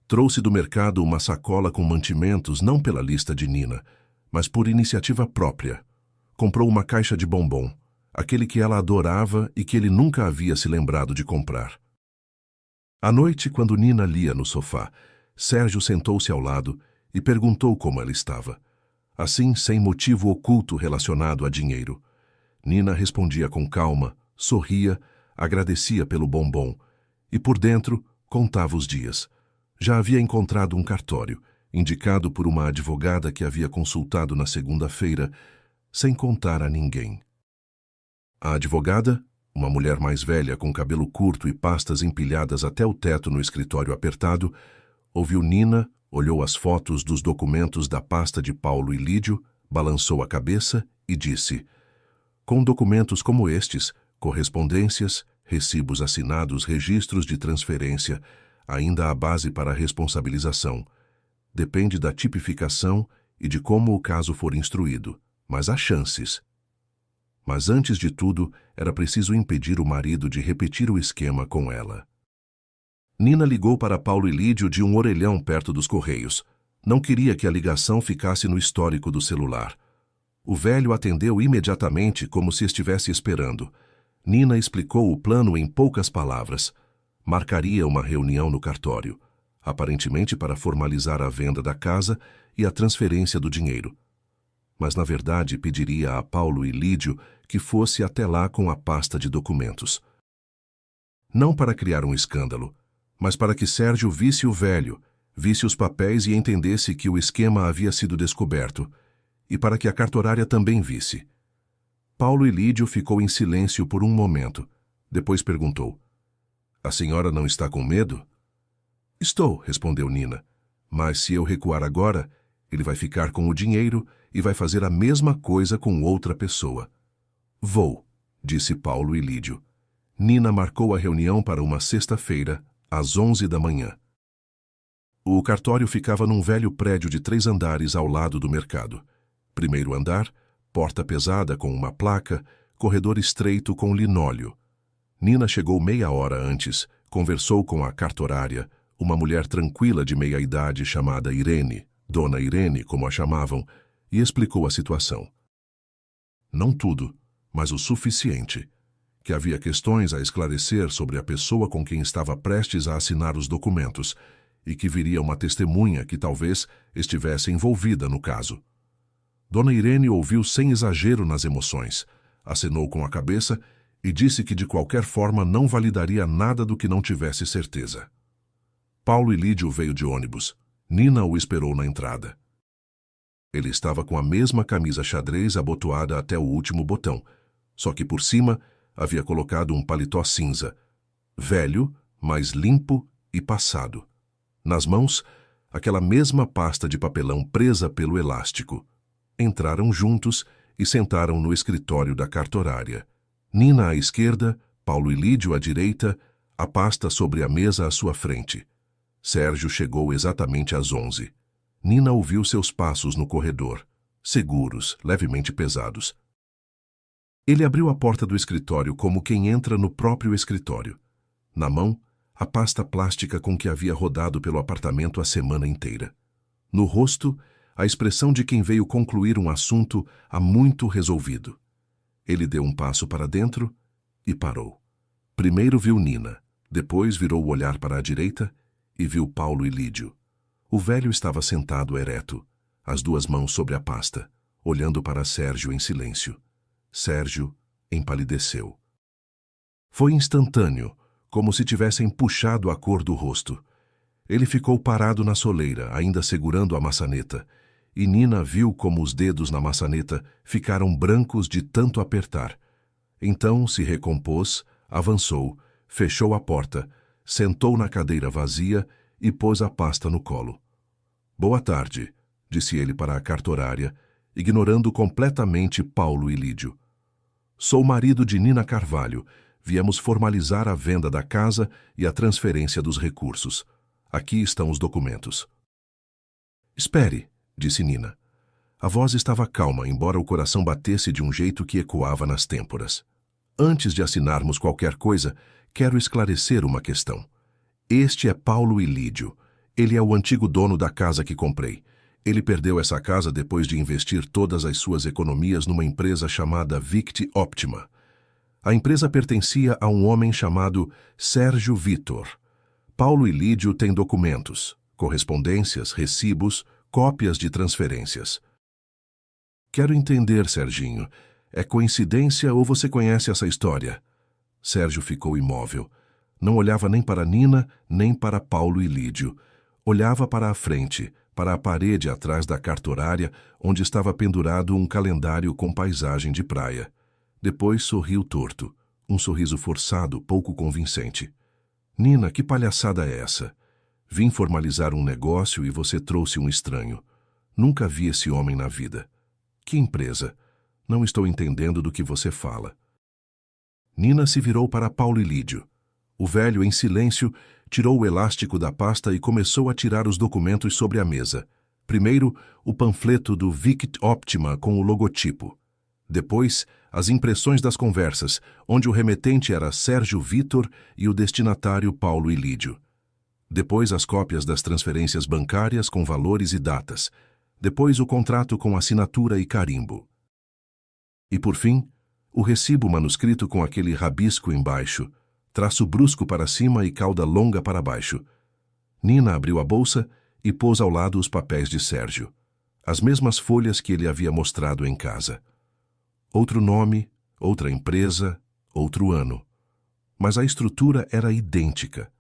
Trouxe do mercado uma sacola com mantimentos não pela lista de Nina, mas por iniciativa própria. Comprou uma caixa de bombom, aquele que ela adorava e que ele nunca havia se lembrado de comprar. À noite, quando Nina lia no sofá, Sérgio sentou-se ao lado e perguntou como ela estava. Assim, sem motivo oculto relacionado a dinheiro. Nina respondia com calma, sorria, agradecia pelo bombom e, por dentro, contava os dias. Já havia encontrado um cartório, indicado por uma advogada que havia consultado na segunda-feira, sem contar a ninguém. A advogada, uma mulher mais velha com cabelo curto e pastas empilhadas até o teto no escritório apertado, ouviu Nina, olhou as fotos dos documentos da pasta de Paulo e Lídio, balançou a cabeça e disse: com documentos como estes, correspondências, recibos assinados, registros de transferência, ainda há base para a responsabilização. Depende da tipificação e de como o caso for instruído, mas há chances. Mas antes de tudo, era preciso impedir o marido de repetir o esquema com ela. Nina ligou para Paulo e Lídio de um orelhão perto dos correios. Não queria que a ligação ficasse no histórico do celular. O velho atendeu imediatamente como se estivesse esperando. Nina explicou o plano em poucas palavras. Marcaria uma reunião no cartório, aparentemente para formalizar a venda da casa e a transferência do dinheiro. Mas, na verdade, pediria a Paulo e Lídio que fosse até lá com a pasta de documentos. Não para criar um escândalo, mas para que Sérgio visse o velho, visse os papéis e entendesse que o esquema havia sido descoberto, e para que a cartorária também visse. Paulo e Lídio ficou em silêncio por um momento. Depois perguntou: a senhora não está com medo? Estou, respondeu Nina. Mas se eu recuar agora, ele vai ficar com o dinheiro e vai fazer a mesma coisa com outra pessoa. Vou, disse Paulo e Lídio. Nina marcou a reunião para uma sexta-feira, às 11 da manhã. O cartório ficava num velho prédio de 3 andares ao lado do mercado. Primeiro andar, porta pesada com uma placa, corredor estreito com linóleo. Nina chegou meia hora antes, conversou com a cartorária, uma mulher tranquila de meia-idade chamada Irene, Dona Irene, como a chamavam, e explicou a situação. Não tudo, mas o suficiente. Que havia questões a esclarecer sobre a pessoa com quem estava prestes a assinar os documentos e que viria uma testemunha que talvez estivesse envolvida no caso. Dona Irene ouviu sem exagero nas emoções, acenou com a cabeça e disse que de qualquer forma não validaria nada do que não tivesse certeza. Paulo e Lídio veio de ônibus. Nina o esperou na entrada. Ele estava com a mesma camisa xadrez abotoada até o último botão, só que por cima havia colocado um paletó cinza, velho, mas limpo e passado. Nas mãos, aquela mesma pasta de papelão presa pelo elástico. Entraram juntos e sentaram no escritório da cartorária. Nina à esquerda, Paulo e Lídio à direita, a pasta sobre a mesa à sua frente. Sérgio chegou exatamente às 11. Nina ouviu seus passos no corredor, seguros, levemente pesados. Ele abriu a porta do escritório como quem entra no próprio escritório. Na mão, a pasta plástica com que havia rodado pelo apartamento a semana inteira. No rosto, a expressão de quem veio concluir um assunto há muito resolvido. Ele deu um passo para dentro e parou. Primeiro viu Nina, depois virou o olhar para a direita e viu Paulo e Lídio. O velho estava sentado ereto, as 2 mãos sobre a pasta, olhando para Sérgio em silêncio. Sérgio empalideceu. Foi instantâneo, como se tivessem puxado a cor do rosto. Ele ficou parado na soleira, ainda segurando a maçaneta, e Nina viu como os dedos na maçaneta ficaram brancos de tanto apertar. Então se recompôs, avançou, fechou a porta, sentou na cadeira vazia e pôs a pasta no colo. Boa tarde, disse ele para a cartorária, ignorando completamente Paulo e Lídio. Sou marido de Nina Carvalho. Viemos formalizar a venda da casa e a transferência dos recursos. Aqui estão os documentos. Espere, disse Nina. A voz estava calma, embora o coração batesse de um jeito que ecoava nas têmporas. Antes de assinarmos qualquer coisa, quero esclarecer uma questão. Este é Paulo e Lídio. Ele é o antigo dono da casa que comprei. Ele perdeu essa casa depois de investir todas as suas economias numa empresa chamada Vict Optima. A empresa pertencia a um homem chamado Sérgio Vitor. Paulo e Lídio têm documentos, correspondências, recibos, cópias de transferências. Quero entender, Serginho. É coincidência ou você conhece essa história? Sérgio ficou imóvel. Não olhava nem para Nina, nem para Paulo e Lídio. Olhava para a frente, para a parede atrás da cartorária, onde estava pendurado um calendário com paisagem de praia. Depois sorriu torto, um sorriso forçado, pouco convincente. Nina, que palhaçada é essa? Vim formalizar um negócio e você trouxe um estranho. Nunca vi esse homem na vida. Que empresa? Não estou entendendo do que você fala. Nina se virou para Paulo e Lídio. O velho, em silêncio, tirou o elástico da pasta e começou a tirar os documentos sobre a mesa. Primeiro, o panfleto do Vict Optima com o logotipo. Depois, as impressões das conversas, onde o remetente era Sérgio Vitor e o destinatário Paulo e Lídio. Depois, as cópias das transferências bancárias com valores e datas. Depois, o contrato com assinatura e carimbo. E, por fim, o recibo manuscrito com aquele rabisco embaixo, traço brusco para cima e cauda longa para baixo. Nina abriu a bolsa e pôs ao lado os papéis de Sérgio, as mesmas folhas que ele havia mostrado em casa. Outro nome, outra empresa, outro ano. Mas a estrutura era idêntica.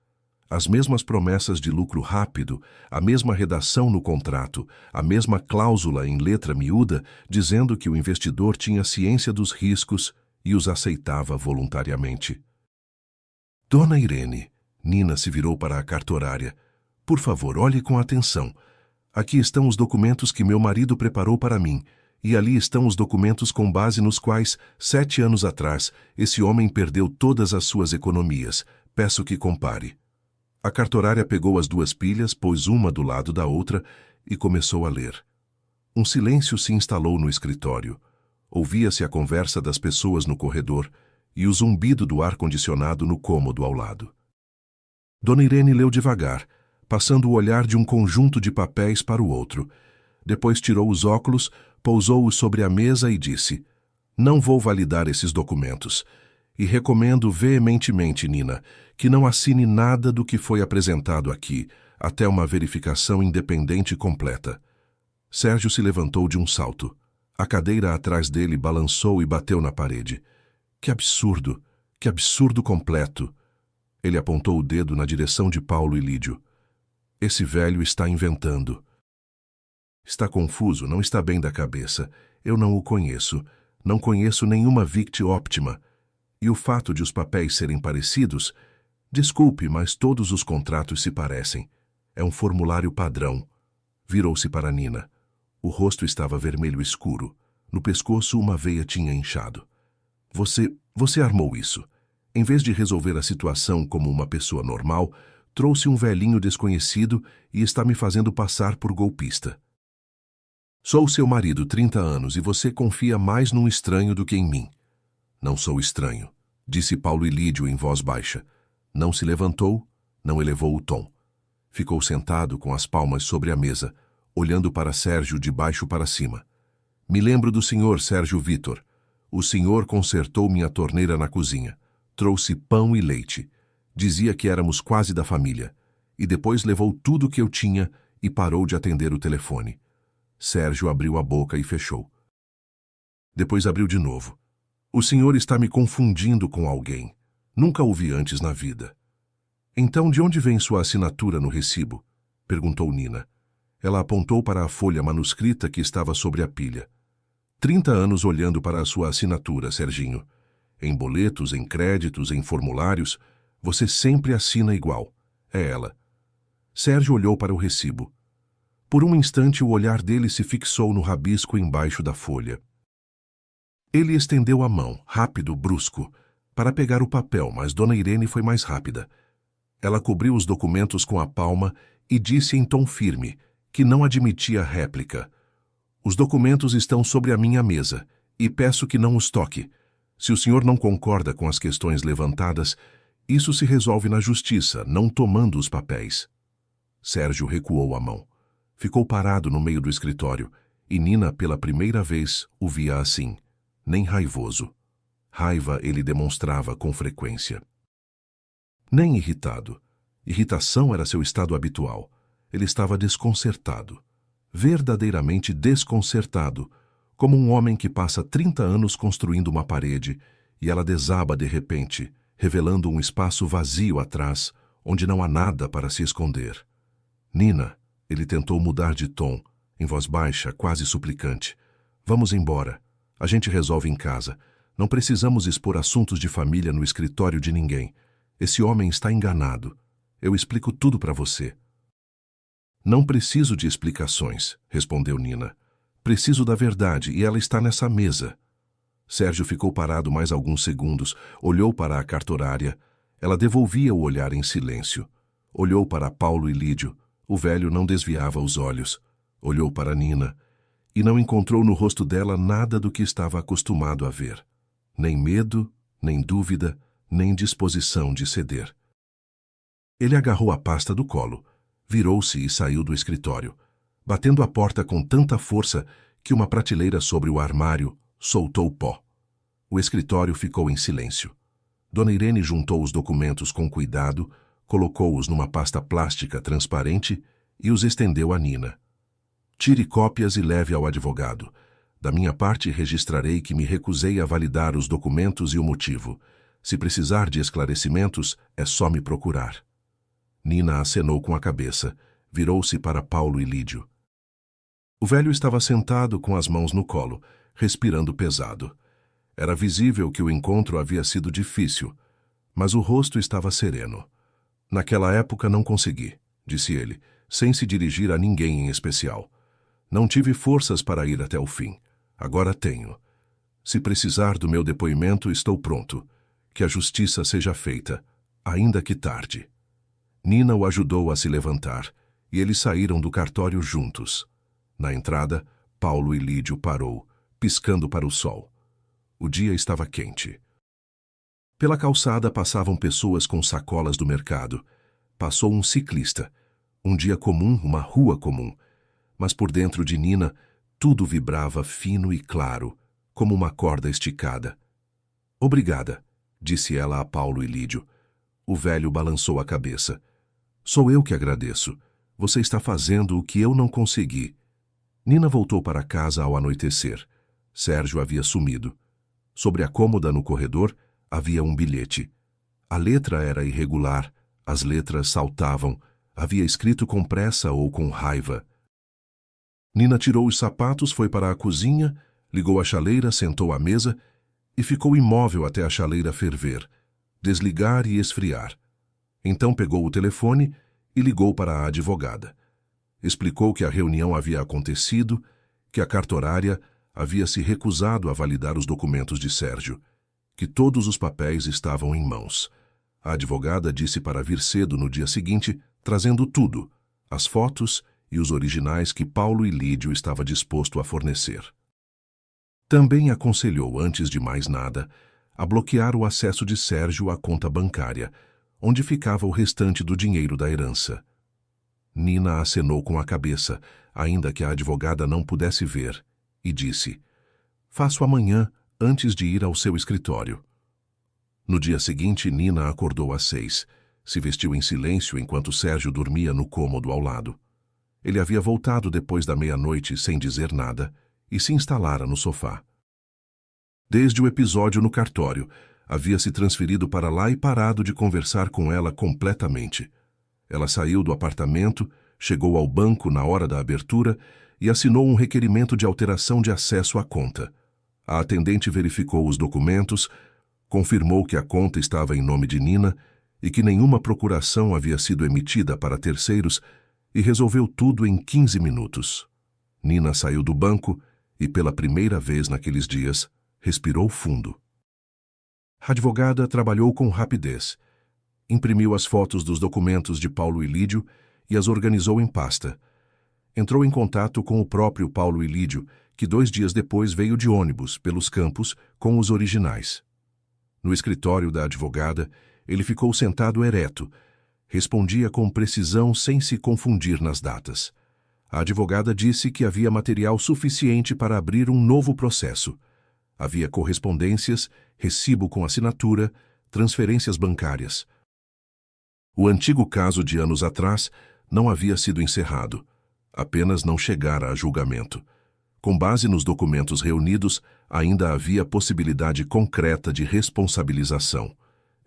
As mesmas promessas de lucro rápido, a mesma redação no contrato, a mesma cláusula em letra miúda dizendo que o investidor tinha ciência dos riscos e os aceitava voluntariamente. Dona Irene, Nina se virou para a cartorária. Por favor, olhe com atenção. Aqui estão os documentos que meu marido preparou para mim, e ali estão os documentos com base nos quais, 7 anos atrás, esse homem perdeu todas as suas economias. Peço que compare. A cartorária pegou as 2 pilhas, pôs uma do lado da outra e começou a ler. Um silêncio se instalou no escritório. Ouvia-se a conversa das pessoas no corredor e o zumbido do ar-condicionado no cômodo ao lado. Dona Irene leu devagar, passando o olhar de um conjunto de papéis para o outro. Depois tirou os óculos, pousou-os sobre a mesa e disse: Não vou validar esses documentos. E recomendo veementemente, Nina, que não assine nada do que foi apresentado aqui, até uma verificação independente completa. Sérgio se levantou de um salto. A cadeira atrás dele balançou e bateu na parede. Que absurdo completo! Ele apontou o dedo na direção de Paulo e Lídio. Esse velho está inventando. Está confuso, não está bem da cabeça. Eu não o conheço. Não conheço nenhuma Vict Optima. E o fato de os papéis serem parecidos... Desculpe, mas todos os contratos se parecem. É um formulário padrão. Virou-se para Nina. O rosto estava vermelho escuro. No pescoço, uma veia tinha inchado. Você armou isso. Em vez de resolver a situação como uma pessoa normal, trouxe um velhinho desconhecido e está me fazendo passar por golpista. Sou seu marido, 30 anos, e você confia mais num estranho do que em mim. Não sou estranho, disse Paulo e Lídio em voz baixa. Não se levantou, não elevou o tom. Ficou sentado com as palmas sobre a mesa, olhando para Sérgio de baixo para cima. Me lembro do senhor Sérgio Vitor. O senhor consertou minha torneira na cozinha. Trouxe pão e leite. Dizia que éramos quase da família. E depois levou tudo que eu tinha e parou de atender o telefone. Sérgio abriu a boca e fechou. Depois abriu de novo. O senhor está me confundindo com alguém. Nunca o vi antes na vida. Então, de onde vem sua assinatura no recibo? Perguntou Nina. Ela apontou para a folha manuscrita que estava sobre a pilha. 30 anos olhando para a sua assinatura, Serginho. Em boletos, em créditos, em formulários, você sempre assina igual. É ela. Sérgio olhou para o recibo. Por um instante, o olhar dele se fixou no rabisco embaixo da folha. Ele estendeu a mão, rápido, brusco, para pegar o papel, mas Dona Irene foi mais rápida. Ela cobriu os documentos com a palma e disse em tom firme, que não admitia réplica. Os documentos estão sobre a minha mesa, e peço que não os toque. Se o senhor não concorda com as questões levantadas, isso se resolve na justiça, não tomando os papéis. Sérgio recuou a mão. Ficou parado no meio do escritório, e Nina, pela primeira vez, o via assim, nem raivoso. Raiva ele demonstrava com frequência. Nem irritado. Irritação era seu estado habitual. Ele estava desconcertado. Verdadeiramente desconcertado, como um homem que passa 30 anos construindo uma parede e ela desaba de repente, revelando um espaço vazio atrás, onde não há nada para se esconder. Nina, ele tentou mudar de tom, em voz baixa, quase suplicante. Vamos embora. A gente resolve em casa. Não precisamos expor assuntos de família no escritório de ninguém. Esse homem está enganado. Eu explico tudo para você. Não preciso de explicações, respondeu Nina. Preciso da verdade e ela está nessa mesa. Sérgio ficou parado mais alguns segundos, olhou para a cartorária. Ela devolvia o olhar em silêncio. Olhou para Paulo e Lídio. O velho não desviava os olhos. Olhou para Nina e não encontrou no rosto dela nada do que estava acostumado a ver. Nem medo, nem dúvida, nem disposição de ceder. Ele agarrou a pasta do colo, virou-se e saiu do escritório, batendo a porta com tanta força que uma prateleira sobre o armário soltou pó. O escritório ficou em silêncio. Dona Irene juntou os documentos com cuidado, colocou-os numa pasta plástica transparente e os estendeu a Nina. Tire cópias e leve ao advogado. Da minha parte, registrarei que me recusei a validar os documentos e o motivo. Se precisar de esclarecimentos, é só me procurar. Nina acenou com a cabeça, virou-se para Paulo e Lídio. O velho estava sentado com as mãos no colo, respirando pesado. Era visível que o encontro havia sido difícil, mas o rosto estava sereno. Naquela época não consegui, disse ele, sem se dirigir a ninguém em especial. Não tive forças para ir até o fim. Agora tenho. Se precisar do meu depoimento, estou pronto. Que a justiça seja feita, ainda que tarde. Nina o ajudou a se levantar, e eles saíram do cartório juntos. Na entrada, Paulo e Lídio parou, piscando para o sol. O dia estava quente. Pela calçada passavam pessoas com sacolas do mercado. Passou um ciclista. Um dia comum, uma rua comum. Mas por dentro de Nina, tudo vibrava fino e claro, como uma corda esticada. Obrigada, disse ela a Paulo e Lídio. O velho balançou a cabeça. Sou eu que agradeço. Você está fazendo o que eu não consegui. Nina voltou para casa ao anoitecer. Sérgio havia sumido. Sobre a cômoda no corredor havia um bilhete. A letra era irregular, as letras saltavam, havia escrito com pressa ou com raiva. Nina tirou os sapatos, foi para a cozinha, ligou a chaleira, sentou à mesa e ficou imóvel até a chaleira ferver, desligar e esfriar. Então pegou o telefone e ligou para a advogada. Explicou que a reunião havia acontecido, que a cartorária havia se recusado a validar os documentos de Sérgio, que todos os papéis estavam em mãos. A advogada disse para vir cedo no dia seguinte, trazendo tudo, as fotos e os originais que Paulo e Lídio estava disposto a fornecer. Também aconselhou, antes de mais nada, a bloquear o acesso de Sérgio à conta bancária, onde ficava o restante do dinheiro da herança. Nina acenou com a cabeça, ainda que a advogada não pudesse ver, e disse, faço amanhã, antes de ir ao seu escritório. No dia seguinte, Nina acordou às 6, se vestiu em silêncio enquanto Sérgio dormia no cômodo ao lado. Ele havia voltado depois da meia-noite sem dizer nada e se instalara no sofá. Desde o episódio no cartório, havia se transferido para lá e parado de conversar com ela completamente. Ela saiu do apartamento, chegou ao banco na hora da abertura e assinou um requerimento de alteração de acesso à conta. A atendente verificou os documentos, confirmou que a conta estava em nome de Nina e que nenhuma procuração havia sido emitida para terceiros e resolveu tudo em 15 minutos. Nina saiu do banco e, pela primeira vez naqueles dias, respirou fundo. A advogada trabalhou com rapidez. Imprimiu as fotos dos documentos de Paulo e Lídio e as organizou em pasta. Entrou em contato com o próprio Paulo e Lídio, que 2 dias depois veio de ônibus pelos campos com os originais. No escritório da advogada, ele ficou sentado ereto. Respondia com precisão sem se confundir nas datas. A advogada disse que havia material suficiente para abrir um novo processo. Havia correspondências, recibo com assinatura, transferências bancárias. O antigo caso de anos atrás não havia sido encerrado, apenas não chegara a julgamento. Com base nos documentos reunidos, ainda havia possibilidade concreta de responsabilização.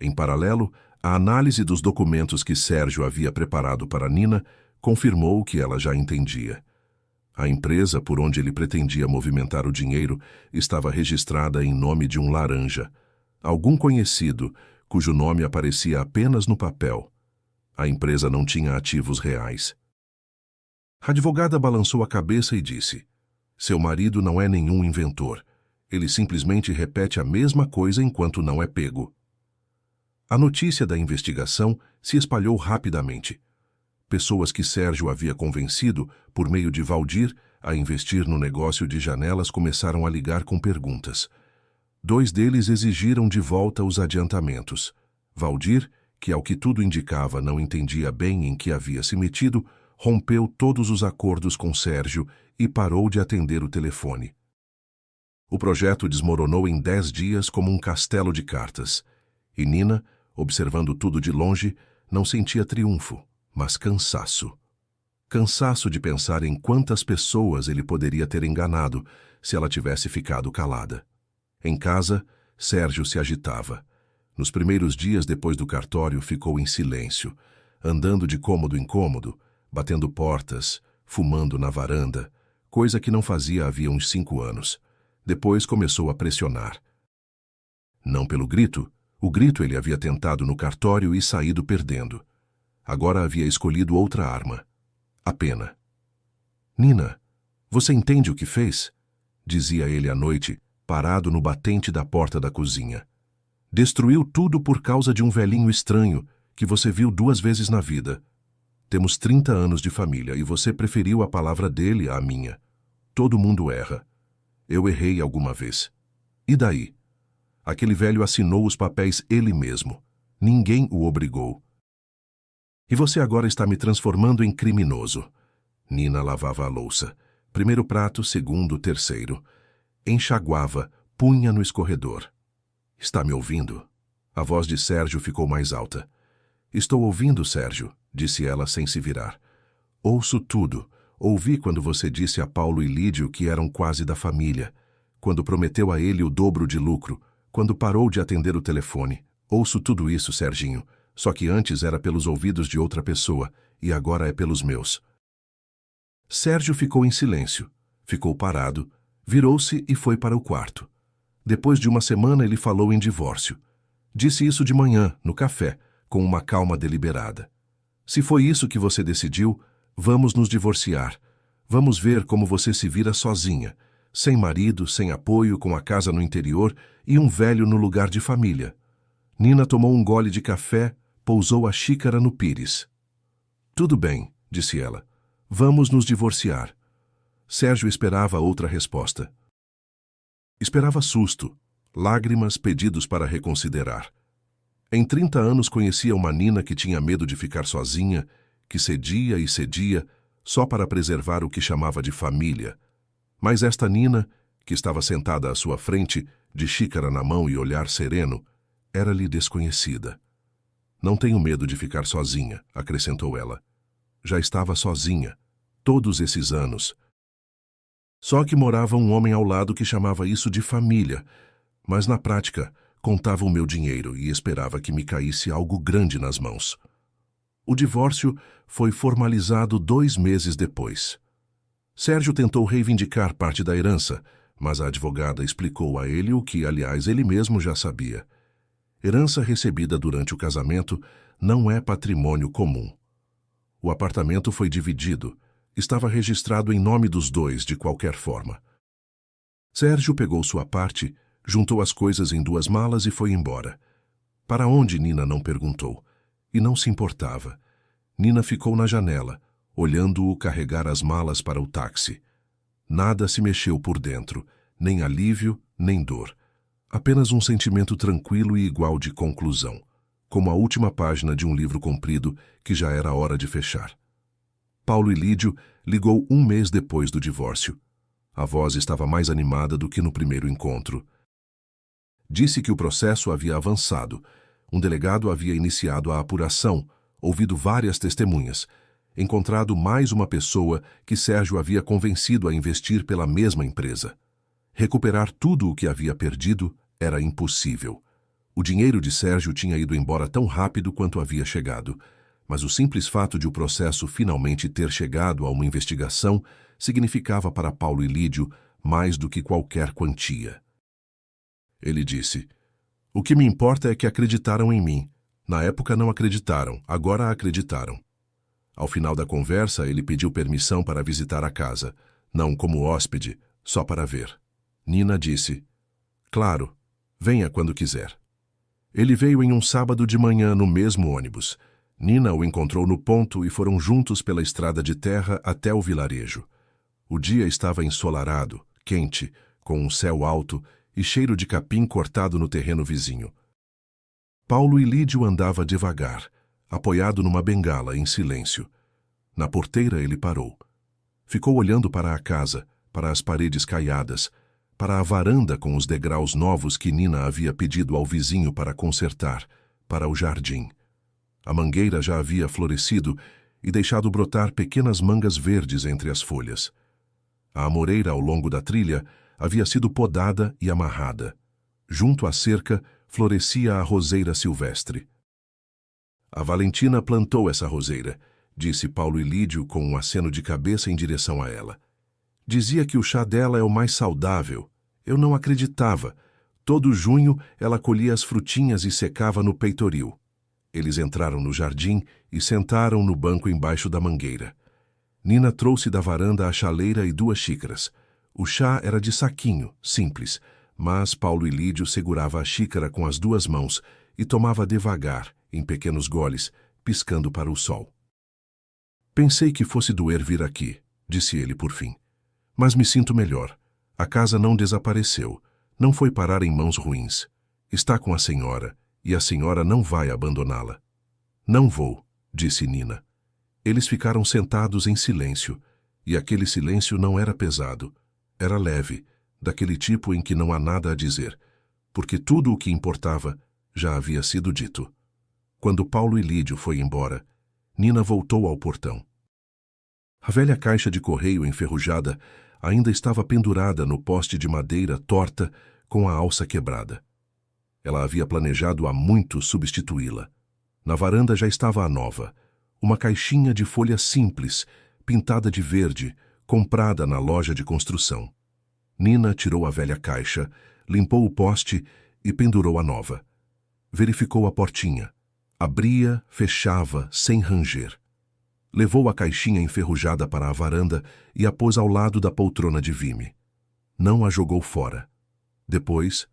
Em paralelo, a análise dos documentos que Sérgio havia preparado para Nina confirmou o que ela já entendia. A empresa por onde ele pretendia movimentar o dinheiro estava registrada em nome de um laranja, algum conhecido, cujo nome aparecia apenas no papel. A empresa não tinha ativos reais. A advogada balançou a cabeça e disse: seu marido não é nenhum inventor. Ele simplesmente repete a mesma coisa enquanto não é pego. A notícia da investigação se espalhou rapidamente. Pessoas que Sérgio havia convencido, por meio de Valdir, a investir no negócio de janelas começaram a ligar com perguntas. 2 deles exigiram de volta os adiantamentos. Valdir, que ao que tudo indicava não entendia bem em que havia se metido, rompeu todos os acordos com Sérgio e parou de atender o telefone. O projeto desmoronou em 10 dias como um castelo de cartas. E Nina, observando tudo de longe, não sentia triunfo, mas cansaço. Cansaço de pensar em quantas pessoas ele poderia ter enganado se ela tivesse ficado calada. Em casa, Sérgio se agitava. Nos primeiros dias depois do cartório ficou em silêncio, andando de cômodo em cômodo, batendo portas, fumando na varanda, coisa que não fazia havia uns 5 anos. Depois começou a pressionar. Não pelo grito. O grito ele havia tentado no cartório e saído perdendo. Agora havia escolhido outra arma. A pena. Nina, você entende o que fez? Dizia ele à noite, parado no batente da porta da cozinha. Destruiu tudo por causa de um velhinho estranho que você viu 2 vezes na vida. Temos 30 anos de família e você preferiu a palavra dele à minha. Todo mundo erra. Eu errei alguma vez. E daí? Aquele velho assinou os papéis ele mesmo. Ninguém o obrigou. E você agora está me transformando em criminoso. Nina lavava a louça. Primeiro prato, segundo, terceiro. Enxaguava, punha no escorredor. Está me ouvindo? A voz de Sérgio ficou mais alta. Estou ouvindo, Sérgio, disse ela sem se virar. Ouço tudo. Ouvi quando você disse a Paulo e Lídio que eram quase da família. Quando prometeu a ele o dobro de lucro. Quando parou de atender o telefone. Ouço tudo isso, Serginho. Só que antes era pelos ouvidos de outra pessoa, e agora é pelos meus. Sérgio ficou em silêncio. Ficou parado, virou-se e foi para o quarto. Depois de uma semana ele falou em divórcio. Disse isso de manhã, no café, com uma calma deliberada. Se foi isso que você decidiu, vamos nos divorciar. Vamos ver como você se vira sozinha, sem marido, sem apoio, com a casa no interior e um velho no lugar de família. Nina tomou um gole de café, pousou a xícara no pires. Tudo bem, disse ela. Vamos nos divorciar. Sérgio esperava outra resposta. Esperava susto, lágrimas, pedidos para reconsiderar. Em 30 anos conhecia uma Nina que tinha medo de ficar sozinha, que cedia e cedia, só para preservar o que chamava de família. Mas esta Nina, que estava sentada à sua frente, de xícara na mão e olhar sereno, era-lhe desconhecida. Não tenho medo de ficar sozinha, acrescentou ela. Já estava sozinha, todos esses anos. Só que morava um homem ao lado que chamava isso de família, mas na prática contava o meu dinheiro e esperava que me caísse algo grande nas mãos. O divórcio foi formalizado 2 meses depois. Sérgio tentou reivindicar parte da herança, mas a advogada explicou a ele o que, aliás, ele mesmo já sabia. Herança recebida durante o casamento não é patrimônio comum. O apartamento foi dividido. Estava registrado em nome dos 2 de qualquer forma. Sérgio pegou sua parte, juntou as coisas em 2 malas e foi embora. Para onde Nina não perguntou. E não se importava. Nina ficou na janela, olhando-o carregar as malas para o táxi. Nada se mexeu por dentro, nem alívio, nem dor. Apenas um sentimento tranquilo e igual de conclusão, como a última página de um livro comprido que já era hora de fechar. Paulo e Lídio ligou 1 mês depois do divórcio. A voz estava mais animada do que no primeiro encontro. Disse que o processo havia avançado. Um delegado havia iniciado a apuração, ouvido várias testemunhas, encontrado mais uma pessoa que Sérgio havia convencido a investir pela mesma empresa. Recuperar tudo o que havia perdido era impossível. O dinheiro de Sérgio tinha ido embora tão rápido quanto havia chegado, mas o simples fato de o processo finalmente ter chegado a uma investigação significava para Paulo e Lídio mais do que qualquer quantia. Ele disse: "O que me importa é que acreditaram em mim. Na época não acreditaram, agora acreditaram." Ao final da conversa, ele pediu permissão para visitar a casa, não como hóspede, só para ver. Nina disse: "Claro, venha quando quiser." Ele veio em um sábado de manhã no mesmo ônibus. Nina o encontrou no ponto e foram juntos pela estrada de terra até o vilarejo. O dia estava ensolarado, quente, com um céu alto e cheiro de capim cortado no terreno vizinho. Paulo e Lídio andava devagar, apoiado numa bengala, em silêncio. Na porteira ele parou. Ficou olhando para a casa, para as paredes caiadas, para a varanda com os degraus novos que Nina havia pedido ao vizinho para consertar, para o jardim. A mangueira já havia florescido e deixado brotar pequenas mangas verdes entre as folhas. A amoreira ao longo da trilha havia sido podada e amarrada. Junto à cerca florescia a roseira silvestre. "A Valentina plantou essa roseira", disse Paulo e Lídio com um aceno de cabeça em direção a ela. "Dizia que o chá dela é o mais saudável. Eu não acreditava. Todo junho ela colhia as frutinhas e secava no peitoril." Eles entraram no jardim e sentaram no banco embaixo da mangueira. Nina trouxe da varanda a chaleira e 2 xícaras. O chá era de saquinho, simples, mas Paulo e Lídio segurava a xícara com as 2 mãos e tomava devagar, em pequenos goles, piscando para o sol. "Pensei que fosse doer vir aqui", disse ele por fim. "Mas me sinto melhor. A casa não desapareceu, não foi parar em mãos ruins. Está com a senhora, e a senhora não vai abandoná-la." "Não vou", disse Nina. Eles ficaram sentados em silêncio, e aquele silêncio não era pesado, era leve, daquele tipo em que não há nada a dizer, porque tudo o que importava já havia sido dito. Quando Paulo e Lídio foi embora, Nina voltou ao portão. A velha caixa de correio enferrujada ainda estava pendurada no poste de madeira torta com a alça quebrada. Ela havia planejado há muito substituí-la. Na varanda já estava a nova, uma caixinha de folha simples, pintada de verde, comprada na loja de construção. Nina tirou a velha caixa, limpou o poste e pendurou a nova. Verificou a portinha. Abria, fechava, sem ranger. Levou a caixinha enferrujada para a varanda e a pôs ao lado da poltrona de vime. Não a jogou fora. Depois,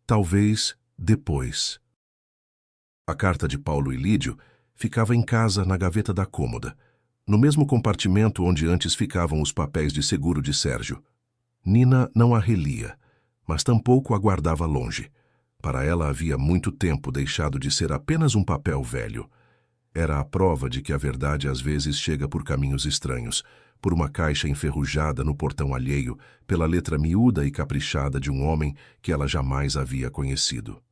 talvez depois. A carta de Paulo e Lídio ficava em casa na gaveta da cômoda, no mesmo compartimento onde antes ficavam os papéis de seguro de Sérgio. Nina não a relia, mas tampouco a guardava longe. Para ela havia muito tempo deixado de ser apenas um papel velho. Era a prova de que a verdade às vezes chega por caminhos estranhos, por uma caixa enferrujada no portão alheio, pela letra miúda e caprichada de um homem que ela jamais havia conhecido.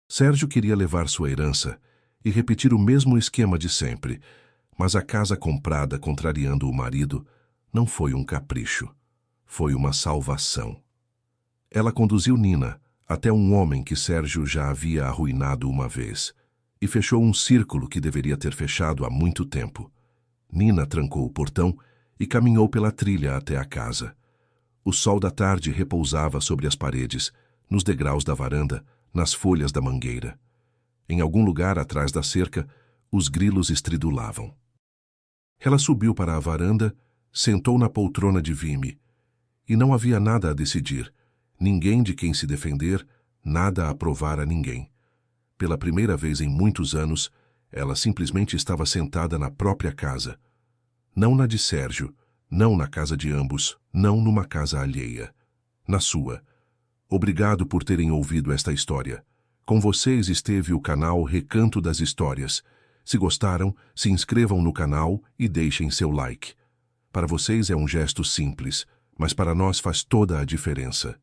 Sérgio queria levar sua herança e repetir o mesmo esquema de sempre, mas a casa comprada contrariando o marido não foi um capricho, foi uma salvação. Ela conduziu Nina até um homem que Sérgio já havia arruinado uma vez, e fechou um círculo que deveria ter fechado há muito tempo. Nina trancou o portão e caminhou pela trilha até a casa. O sol da tarde repousava sobre as paredes, nos degraus da varanda, nas folhas da mangueira. Em algum lugar atrás da cerca, os grilos estridulavam. Ela subiu para a varanda, sentou na poltrona de vime. E não havia nada a decidir, ninguém de quem se defender, nada a provar a ninguém. Pela primeira vez em muitos anos, ela simplesmente estava sentada na própria casa. Não na de Sérgio, não na casa de ambos, não numa casa alheia. Na sua. Obrigado por terem ouvido esta história. Com vocês esteve o canal Recanto das Histórias. Se gostaram, se inscrevam no canal e deixem seu like. Para vocês é um gesto simples, mas para nós faz toda a diferença.